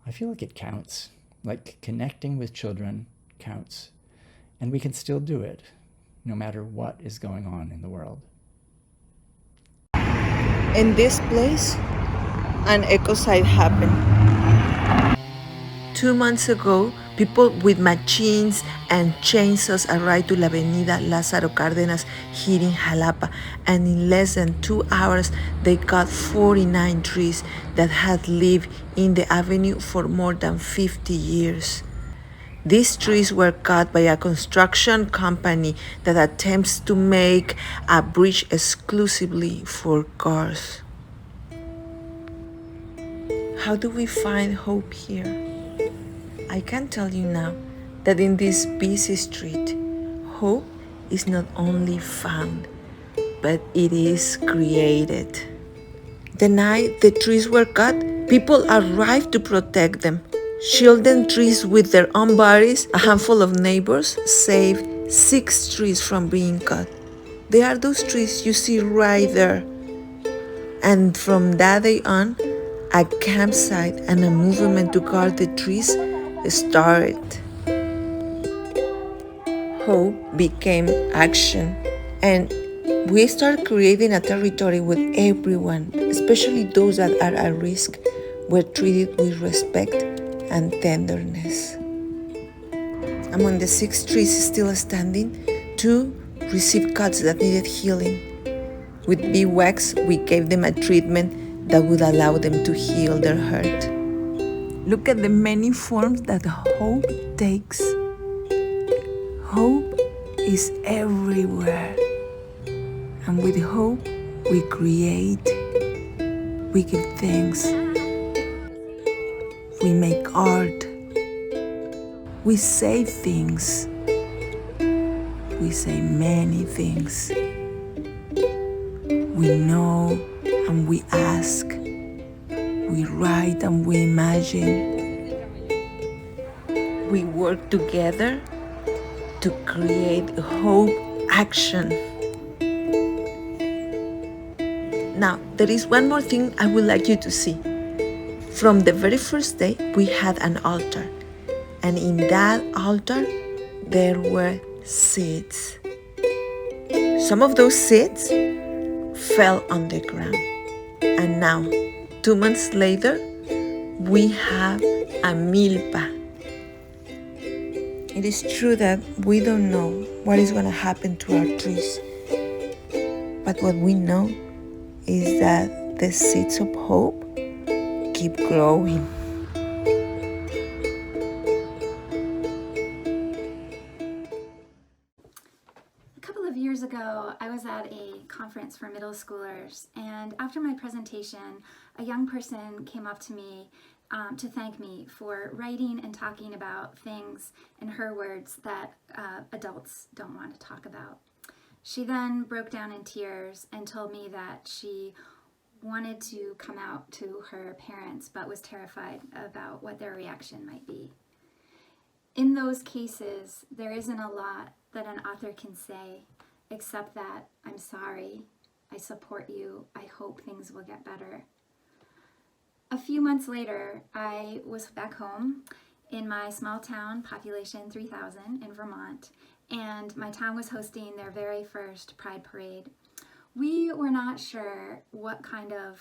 I feel like it counts, like connecting with children counts, and we can still do it no matter what is going on in the world. In this place, an ecocide happened. 2 months ago, people with machines and chainsaws arrived to La Avenida Lázaro Cárdenas here in Jalapa, and in less than 2 hours, they cut 49 trees that had lived in the avenue for more than 50 years. These trees were cut by a construction company that attempts to make a bridge exclusively for cars. How do we find hope here? I can tell you now that in this busy street, hope is not only found, but it is created. The night the trees were cut, people arrived to protect them. Shielding trees with their own bodies, a handful of neighbors saved 6 trees from being cut. They are those trees you see right there. And from that day on, a campsite and a movement to guard the trees started. Hope became action, and we started creating a territory where everyone, especially those that are at risk, were treated with respect and tenderness. Among the 6 trees still standing, 2 received cuts that needed healing. With beeswax, we gave them a treatment that would allow them to heal their hurt. Look at the many forms that hope takes. Hope is everywhere. And with hope, we create, we give thanks, we make art, we say things, we say many things. We know and we ask. We write and we imagine. We work together to create hope action. Now, there is one more thing I would like you to see. From the very first day, we had an altar. And in that altar, there were seeds. Some of those seeds fell on the ground. And now, 2 months later, we have a milpa. It is true that we don't know what is going to happen to our trees. But what we know is that the seeds of hope keep growing. A couple of years ago, I was at a conference for middle schoolers, and after my presentation, a young person came up to me to thank me for writing and talking about things, in her words, that adults don't want to talk about. She then broke down in tears and told me that she wanted to come out to her parents but was terrified about what their reaction might be. In those cases, there isn't a lot that an author can say except that I'm sorry, I support you, I hope things will get better. A few months later, I was back home in my small town, population 3,000 in Vermont, and my town was hosting their very first Pride Parade. We were not sure what kind of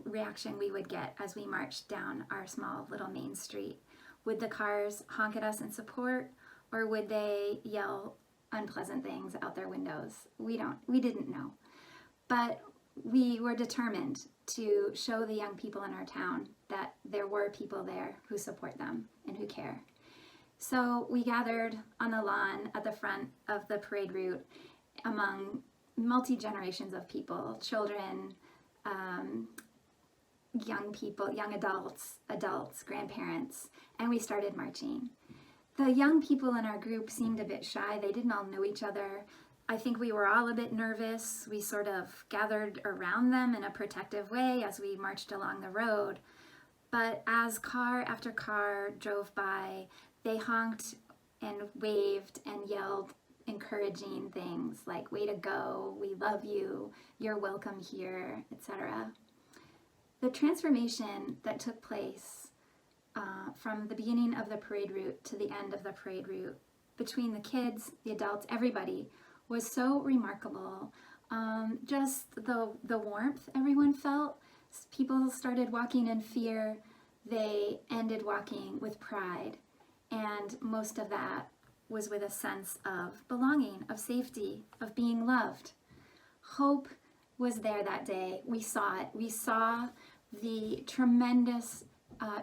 reaction we would get as we marched down our small little main street. Would the cars honk at us in support, or would they yell unpleasant things out their windows? We didn't know. But we were determined to show the young people in our town that there were people there who support them and who care. So we gathered on the lawn at the front of the parade route among multi-generations of people, children, young people, young adults, grandparents, and we started marching. The young people in our group seemed a bit shy. They didn't all know each other. I think we were all a bit nervous. We sort of gathered around them in a protective way as we marched along the road. But as car after car drove by, they honked and waved and yelled encouraging things like, "Way to go, we love you, you're welcome here," etc. The transformation that took place from the beginning of the parade route to the end of the parade route, between the kids, the adults, everybody, was so remarkable. Just the warmth everyone felt. People started walking in fear. They ended walking with pride. And most of that was with a sense of belonging, of safety, of being loved. Hope was there that day. We saw it. We saw the tremendous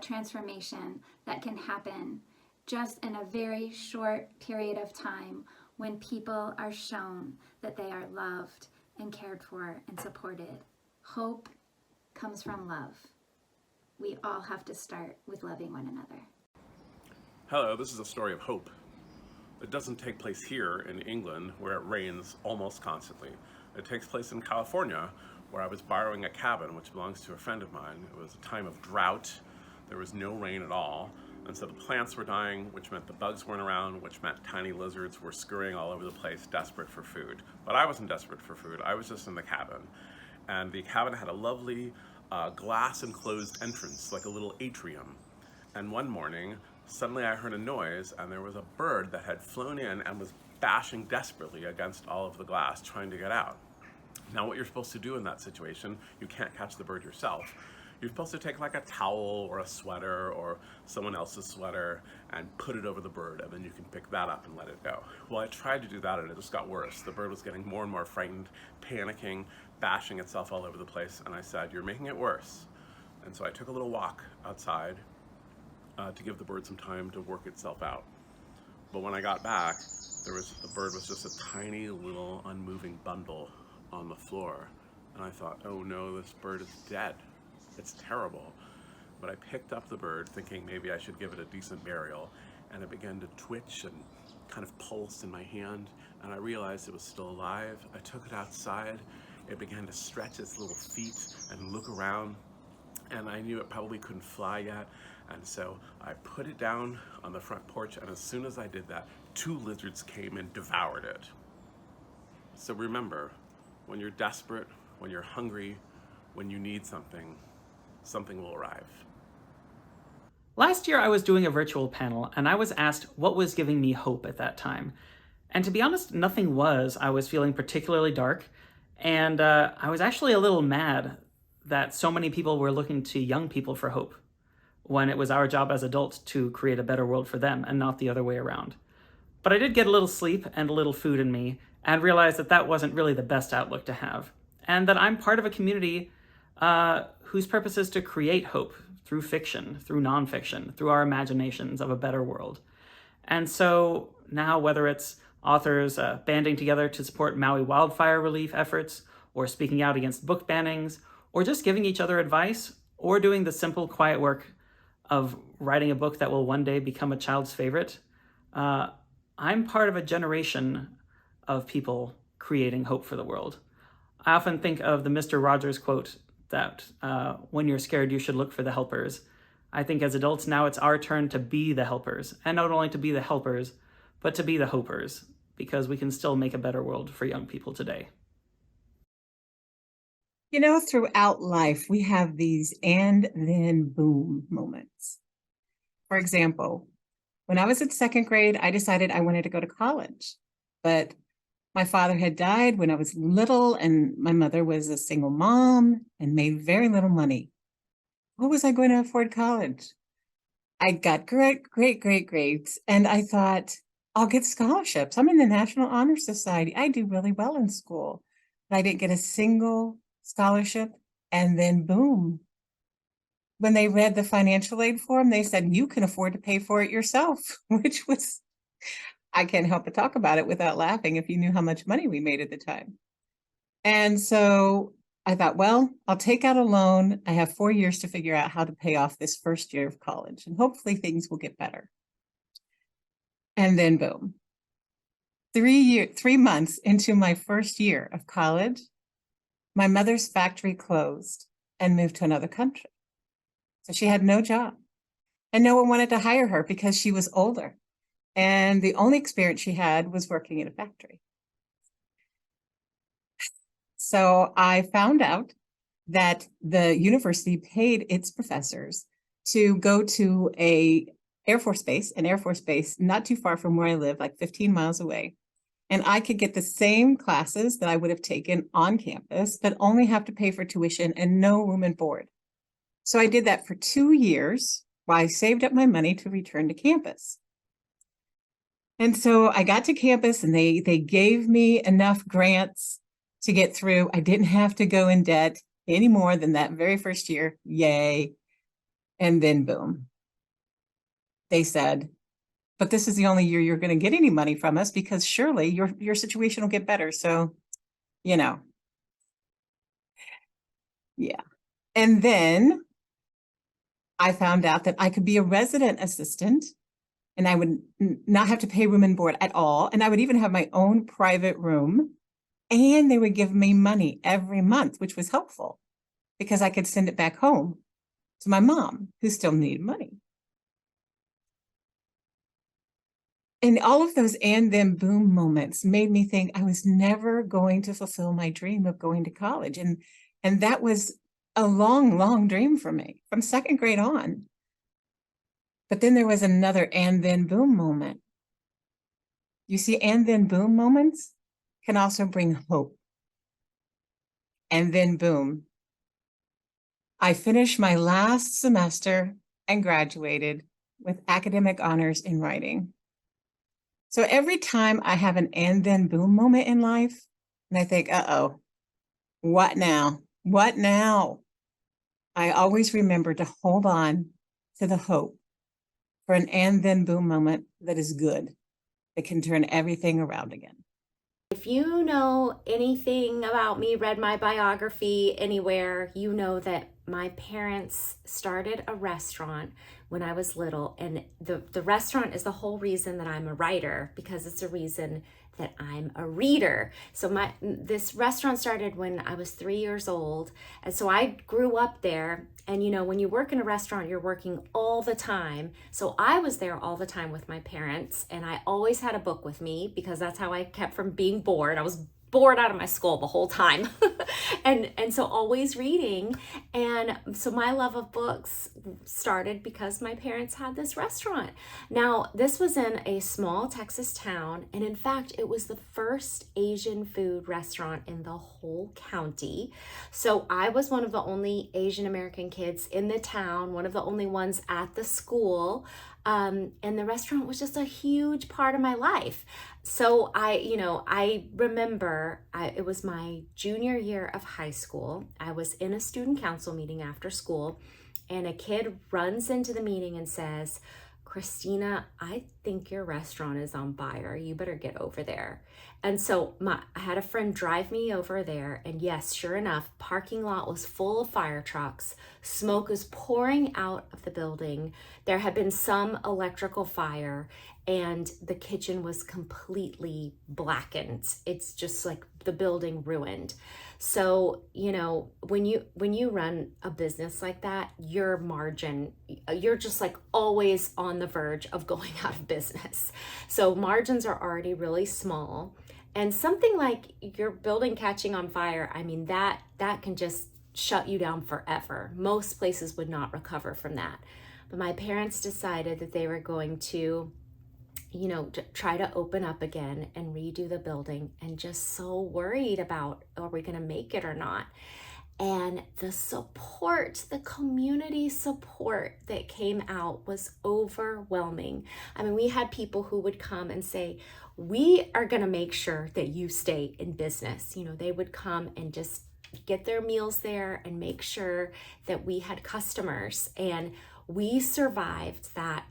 transformation that can happen just in a very short period of time when people are shown that they are loved and cared for and supported. Hope comes from love. We all have to start with loving one another. Hello, this is a story of hope. It doesn't take place here in England, where it rains almost constantly. It takes place in California, where I was borrowing a cabin which belongs to a friend of mine. It was a time of drought. There was no rain at all. And so the plants were dying, which meant the bugs weren't around, which meant tiny lizards were scurrying all over the place, desperate for food. But I wasn't desperate for food. I was just in the cabin. And the cabin had a lovely glass enclosed entrance, like a little atrium. And one morning, suddenly I heard a noise, and there was a bird that had flown in and was bashing desperately against all of the glass, trying to get out. Now, what you're supposed to do in that situation, you can't catch the bird yourself. You're supposed to take like a towel or a sweater or someone else's sweater and put it over the bird, and then you can pick that up and let it go. Well, I tried to do that, and it just got worse. The bird was getting more and more frightened, panicking, bashing itself all over the place, and I said, "You're making it worse." And so I took a little walk outside to give the bird some time to work itself out. But when I got back, the bird was just a tiny little unmoving bundle on the floor. And I thought, oh no, this bird is dead. It's terrible. But I picked up the bird thinking maybe I should give it a decent burial, and it began to twitch and kind of pulse in my hand, and I realized it was still alive. I took it outside. It began to stretch its little feet and look around, and I knew it probably couldn't fly yet, and so I put it down on the front porch, and as soon as I did that, 2 lizards came and devoured it. So remember, when you're desperate, when you're hungry, when you need something, something will arrive. Last year I was doing a virtual panel, and I was asked what was giving me hope at that time. And to be honest, nothing was. I was feeling particularly dark, and I was actually a little mad that so many people were looking to young people for hope, when it was our job as adults to create a better world for them and not the other way around. But I did get a little sleep and a little food in me, and realized that that wasn't really the best outlook to have, and that I'm part of a community whose purpose is to create hope through fiction, through nonfiction, through our imaginations of a better world. And so now, whether it's authors banding together to support Maui wildfire relief efforts, or speaking out against book bannings, or just giving each other advice, or doing the simple, quiet work of writing a book that will one day become a child's favorite, I'm part of a generation of people creating hope for the world. I often think of the Mr. Rogers quote that when you're scared, you should look for the helpers. I think as adults now, it's our turn to be the helpers, and not only to be the helpers, but to be the hopers, because we can still make a better world for young people today. You know, throughout life, we have these and then boom moments. For example, when I was in 2nd grade, I decided I wanted to go to college, but my father had died when I was little, and my mother was a single mom and made very little money. What was I going to afford college? I got great grades, and I thought, I'll get scholarships. I'm in the National Honor Society. I do really well in school. But I didn't get a single scholarship. And then boom. When they read the financial aid form, they said, you can afford to pay for it yourself, which was, I can't help but talk about it without laughing if you knew how much money we made at the time. And so I thought, well, I'll take out a loan. I have 4 years to figure out how to pay off this first year of college, and hopefully things will get better. And then boom. 3 months into my first year of college, my mother's factory closed and moved to another country. So she had no job, and no one wanted to hire her because she was older. And the only experience she had was working in a factory. So I found out that the university paid its professors to go to an Air Force base not too far from where I live, like 15 miles away. And I could get the same classes that I would have taken on campus, but only have to pay for tuition and no room and board. So I did that for 2 years while I saved up my money to return to campus. And so I got to campus and they gave me enough grants to get through. I didn't have to go in debt any more than that very first year. Yay. And then boom. They said, but this is the only year you're going to get any money from us because surely your situation will get better. So, yeah. And then I found out that I could be a resident assistant and I would not have to pay room and board at all. And I would even have my own private room. And they would give me money every month, which was helpful because I could send it back home to my mom, who still needed money. And all of those and then boom moments made me think I was never going to fulfill my dream of going to college. And that was a long, long dream for me from second grade on. But then there was another and then boom moment. You see, and then boom moments can also bring hope. And then boom. I finished my last semester and graduated with academic honors in writing. So every time I have an and then boom moment in life, and I think, uh-oh, what now? What now? I always remember to hold on to the hope for an and then boom moment that is good, that can turn everything around again. If you know anything about me, read my biography anywhere, you know that my parents started a restaurant when I was little, and the restaurant is the whole reason that I'm a writer, because it's a reason that I'm a reader. So this restaurant started when I was 3 years old, and so I grew up there. And when you work in a restaurant, you're working all the time. So I was there all the time with my parents, and I always had a book with me because that's how I kept from being bored. I was bored out of my skull the whole time. and so always reading. And so my love of books started because my parents had this restaurant. Now, this was in a small Texas town, and in fact, it was the first Asian food restaurant in the whole county. So I was one of the only Asian American kids in the town, one of the only ones at the school. And the restaurant was just a huge part of my life. So I remember it was my junior year of high school. I was in a student council meeting after school, and a kid runs into the meeting and says, "Christina, I think your restaurant is on fire. You better get over there." And so I had a friend drive me over there, and yes, sure enough, parking lot was full of fire trucks. Smoke was pouring out of the building. There had been some electrical fire, and the kitchen was completely blackened. It's just like the building ruined. So, when you run a business like that, your margin, you're just like always on the verge of going out of business. So margins are already really small. And something like your building catching on fire, I mean, that can just shut you down forever. Most places would not recover from that. But my parents decided that they were going to try to open up again and redo the building, and just so worried about, are we going to make it or not? And the support, the community support that came out was overwhelming. I mean, we had people who would come and say, we are going to make sure that you stay in business. You know, they would come and just get their meals there and make sure that we had customers. And we survived that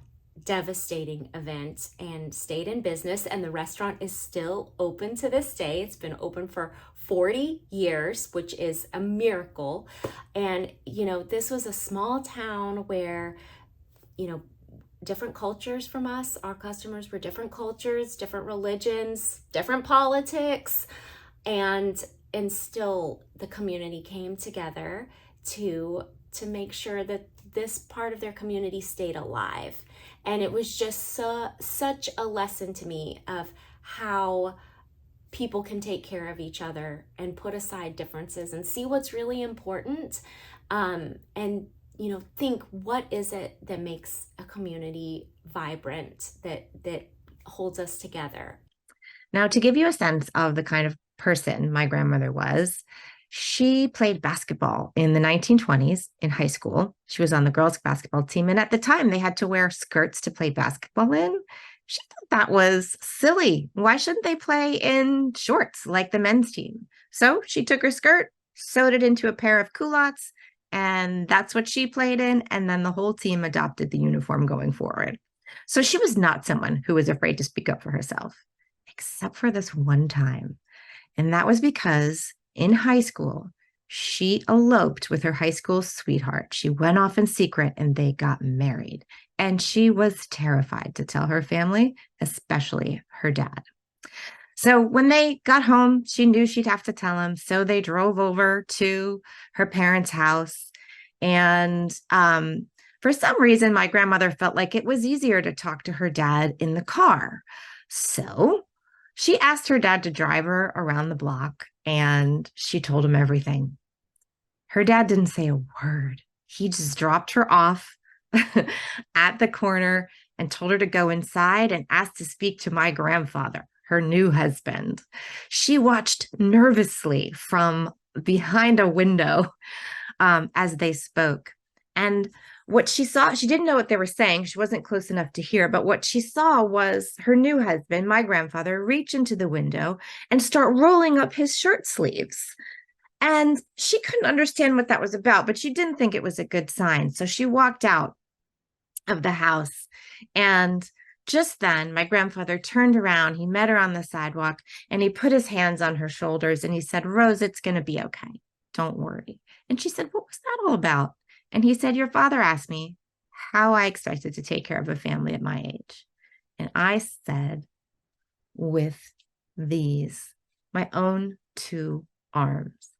devastating event and stayed in business. And the restaurant is still open to this day. It's been open for 40 years, which is a miracle. And, you know, this was a small town where, you know, different cultures from us, our customers were different cultures, different religions, different politics, and still the community came together to make sure that this part of their community stayed alive. And it was just such a lesson to me of how people can take care of each other and put aside differences and see what's really important, and you know, think, what is it that makes a community vibrant, that holds us together. Now, to give you a sense of the kind of person my grandmother was, she played basketball in the 1920s in high school. She was on the girls' basketball team, and at the time they had to wear skirts to play basketball in. She thought that was silly. Why shouldn't they play in shorts like the men's team? So she took her skirt, sewed it into a pair of culottes, and that's what she played in. And then the whole team adopted the uniform going forward. So she was not someone who was afraid to speak up for herself, except for this one time. And that was because in high school, she eloped with her high school sweetheart. She went off in secret and they got married. And she was terrified to tell her family, especially her dad. So when they got home, she knew she'd have to tell him. So they drove over to her parents' house. And for some reason, my grandmother felt like it was easier to talk to her dad in the car. So she asked her dad to drive her around the block, and she told him everything. Her dad didn't say a word. He just dropped her off at the corner and told her to go inside and ask to speak to my grandfather, her new husband. She watched nervously from behind a window as they spoke. And what she saw, she didn't know what they were saying. She wasn't close enough to hear, but what she saw was her new husband, my grandfather, reach into the window and start rolling up his shirt sleeves. And she couldn't understand what that was about, but she didn't think it was a good sign. So she walked out of the house. And just then, my grandfather turned around, he met her on the sidewalk, and he put his hands on her shoulders and he said, "Rose, it's going to be okay. Don't worry." And she said, "What was that all about?" And he said, "Your father asked me how I expected to take care of a family at my age." And I said, "With these, my own two arms."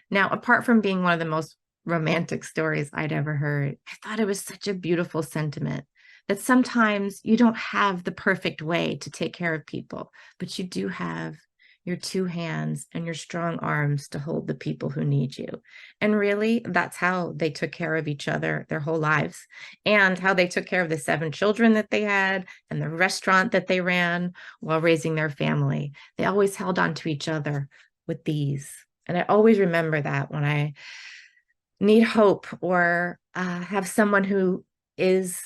Now, apart from being one of the most romantic stories I'd ever heard, I thought it was such a beautiful sentiment that sometimes you don't have the perfect way to take care of people, but you do have your two hands and your strong arms to hold the people who need you. And really, that's how they took care of each other their whole lives, and how they took care of the 7 children that they had and the restaurant that they ran while raising their family. They always held on to each other with these. And I always remember that when I need hope or have someone who is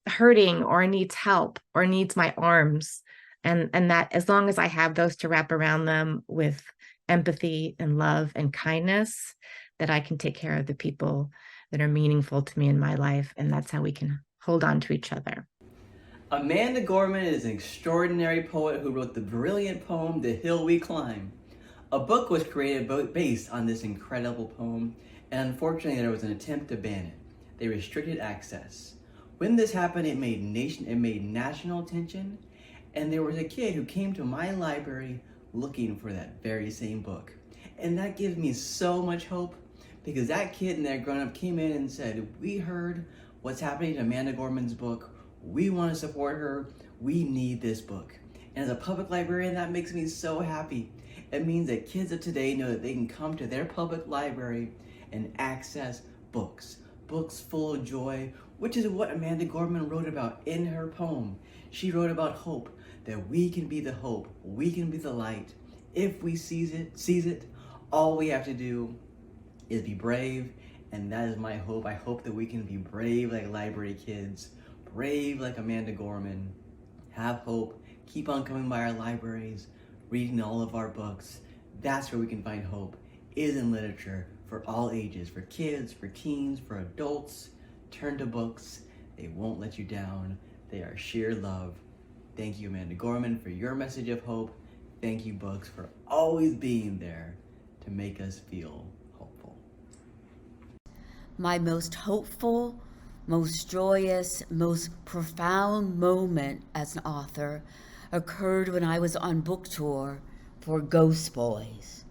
hurting or needs help or needs my arms. And that as long as I have those to wrap around them with empathy and love and kindness, that I can take care of the people that are meaningful to me in my life. And that's how we can hold on to each other. Amanda Gorman is an extraordinary poet who wrote the brilliant poem, "The Hill We Climb." A book was created based on this incredible poem, and unfortunately there was an attempt to ban it. They restricted access. When this happened, it made national attention, and there was a kid who came to my library looking for that very same book. And that gives me so much hope, because that kid and that grown-up came in and said, "We heard what's happening to Amanda Gorman's book. We want to support her. We need this book." And as a public librarian, that makes me so happy. It means that kids of today know that they can come to their public library and access books. Books full of joy, which is what Amanda Gorman wrote about in her poem. She wrote about hope, that we can be the hope, we can be the light. If we seize it, all we have to do is be brave, and that is my hope. I hope that we can be brave like library kids, brave like Amanda Gorman, have hope, keep on coming by our libraries, reading all of our books. That's where we can find hope, is in literature for all ages, for kids, for teens, for adults. Turn to books. They won't let you down. They are sheer love. Thank you, Amanda Gorman, for your message of hope. Thank you, books, for always being there to make us feel hopeful. My most hopeful, most joyous, most profound moment as an author occurred when I was on book tour for Ghost Boys.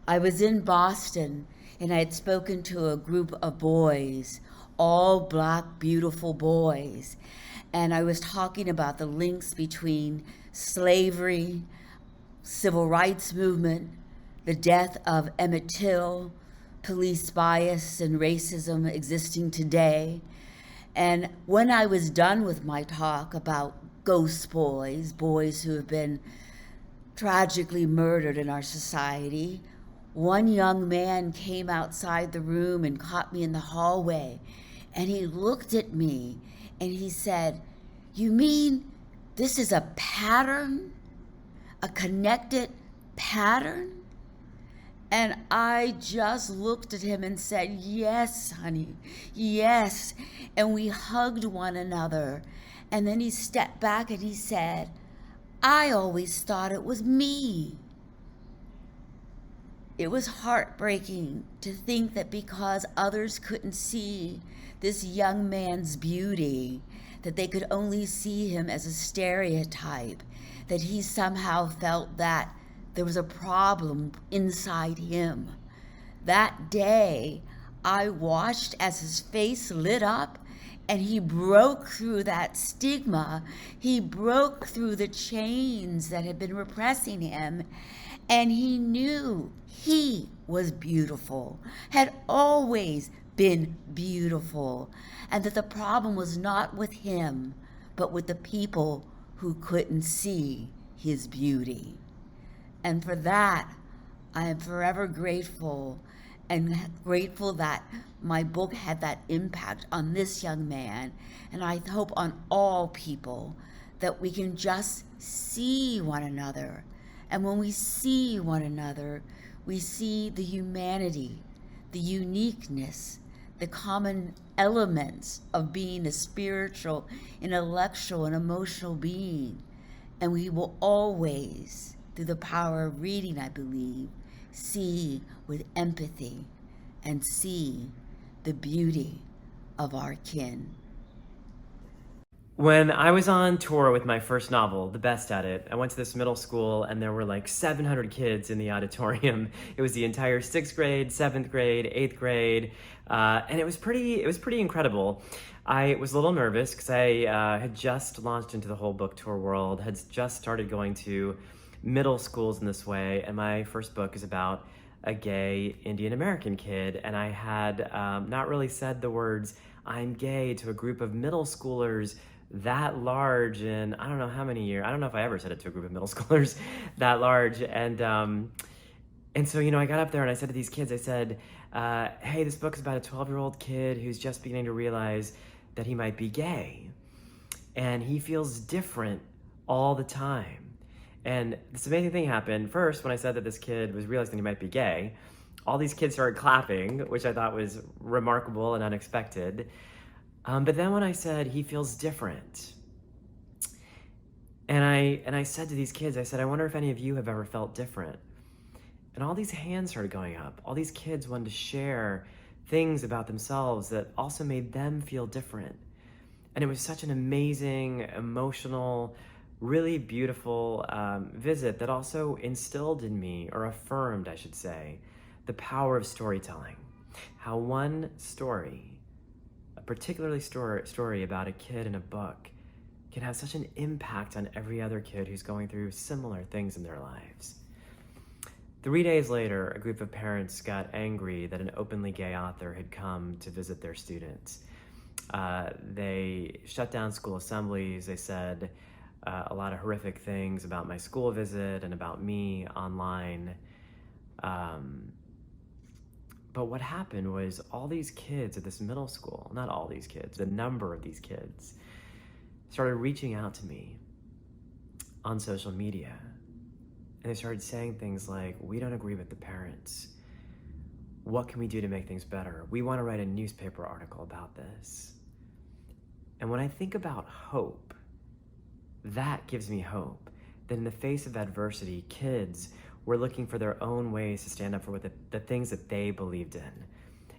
I was in Boston and I had spoken to a group of boys, all Black, beautiful boys. And I was talking about the links between slavery, civil rights movement, the death of Emmett Till, police bias and racism existing today. And when I was done with my talk about ghost boys, boys who have been tragically murdered in our society, one young man came outside the room and caught me in the hallway, and he looked at me and he said, "You mean this is a pattern? A connected pattern?" And I just looked at him and said, "Yes, honey, yes." And we hugged one another. And then he stepped back and he said, "I always thought it was me." It was heartbreaking to think that because others couldn't see this young man's beauty, that they could only see him as a stereotype, that he somehow felt that there was a problem inside him. That day, I watched as his face lit up and he broke through that stigma. He broke through the chains that had been repressing him, and he knew he was beautiful, had always been beautiful, and that the problem was not with him, but with the people who couldn't see his beauty. And for that, I am forever grateful, and grateful that my book had that impact on this young man, and I hope on all people, that we can just see one another. And when we see one another, we see the humanity, the uniqueness, the common elements of being a spiritual, intellectual, and emotional being. And we will always, through the power of reading, I believe, see with empathy and see the beauty of our kin. When I was on tour with my first novel, The Best at It, I went to this middle school and there were like 700 kids in the auditorium. It was the entire 6th grade, 7th grade, 8th grade, and it was pretty incredible. I was a little nervous because I had just launched into the whole book tour world, had just started going to middle schools in this way, and my first book is about a gay Indian American kid, and I had not really said the words "I'm gay" to a group of middle schoolers that large in I don't know how many years. I don't know if I ever said it to a group of middle schoolers that large, and so I got up there and I said to these kids, I said, "Hey, this book is about a 12-year-old kid who's just beginning to realize that he might be gay, and he feels different all the time." And this amazing thing happened. First, when I said that this kid was realizing he might be gay, all these kids started clapping, which I thought was remarkable and unexpected. But then when I said he feels different, and I said to these kids, I said, "I wonder if any of you have ever felt different." And all these hands started going up. All these kids wanted to share things about themselves that also made them feel different. And it was such an amazing, emotional, really beautiful visit that also instilled in me, or affirmed, I should say, the power of storytelling. How one story, a particularly story about a kid in a book, can have such an impact on every other kid who's going through similar things in their lives. 3 days later, a group of parents got angry that an openly gay author had come to visit their students. They shut down school assemblies. They said a lot of horrific things about my school visit and about me online. But what happened was all these kids at this middle school, not all these kids, the number of these kids, started reaching out to me on social media. And they started saying things like, we don't agree with the parents. What can we do to make things better? We want to write a newspaper article about this. And when I think about hope, that gives me hope. That in the face of adversity, kids were looking for their own ways to stand up for the things that they believed in.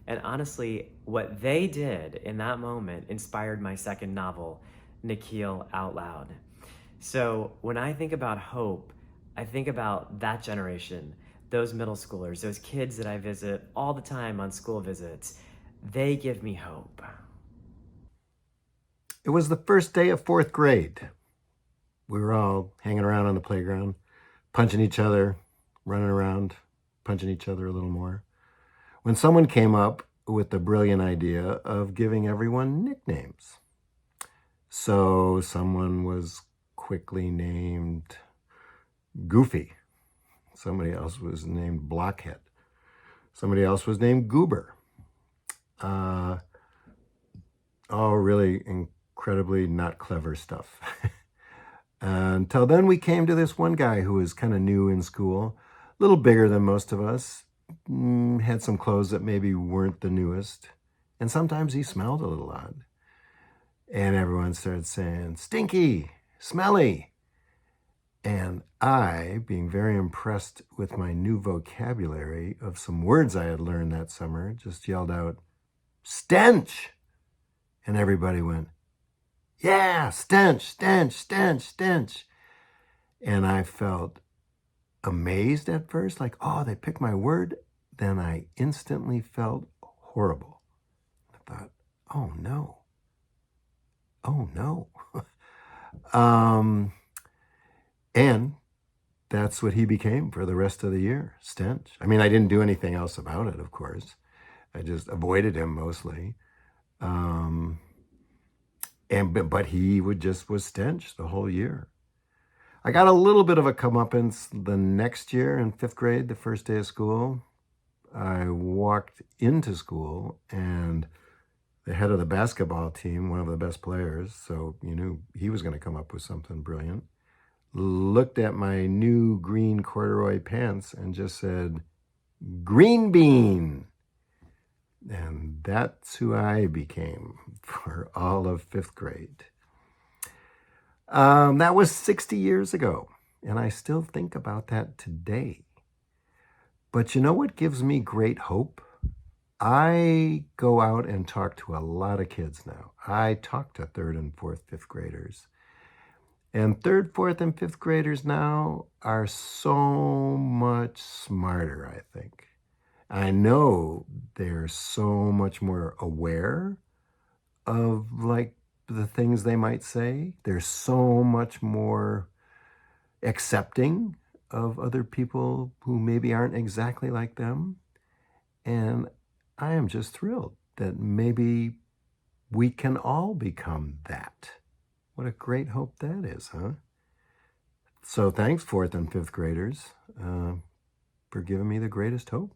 And honestly, what they did in that moment inspired my second novel, Nikhil Out Loud. So when I think about hope, I think about that generation, those middle schoolers, those kids that I visit all the time on school visits. They give me hope. It was the first day of 4th grade. We were all hanging around on the playground, punching each other, running around, punching each other a little more, when someone came up with the brilliant idea of giving everyone nicknames. So someone was quickly named Goofy. Somebody else was named Blockhead. Somebody else was named Goober. All really incredibly not clever stuff. Until then we came to this one guy who was kind of new in school, a little bigger than most of us, had some clothes that maybe weren't the newest, and sometimes he smelled a little odd. And everyone started saying, stinky, smelly. And I, being very impressed with my new vocabulary of some words I had learned that summer, just yelled out, stench! And everybody went, yeah, stench, stench, stench, stench. And I felt amazed at first, like, oh, they picked my word. Then I instantly felt horrible. I thought, oh no. Oh no. And that's what he became for the rest of the year, Stench. I mean, I didn't do anything else about it, of course. I just avoided him mostly. But he was Stench the whole year. I got a little bit of a comeuppance the next year in 5th grade, the first day of school. I walked into school and the head of the basketball team, one of the best players, so you knew he was going to come up with something brilliant, looked at my new green corduroy pants and just said, green bean. And that's who I became for all of 5th grade. That was 60 years ago, and I still think about that today. But you know what gives me great hope? I go out and talk to a lot of kids now. I talk to 3rd and 4th, 5th graders. And 3rd, 4th, and 5th graders now are so much smarter, I think. I know they're so much more aware of like the things they might say. They're so much more accepting of other people who maybe aren't exactly like them. And I am just thrilled that maybe we can all become that. What a great hope that is, huh? So thanks, 4th and 5th graders, for giving me the greatest hope.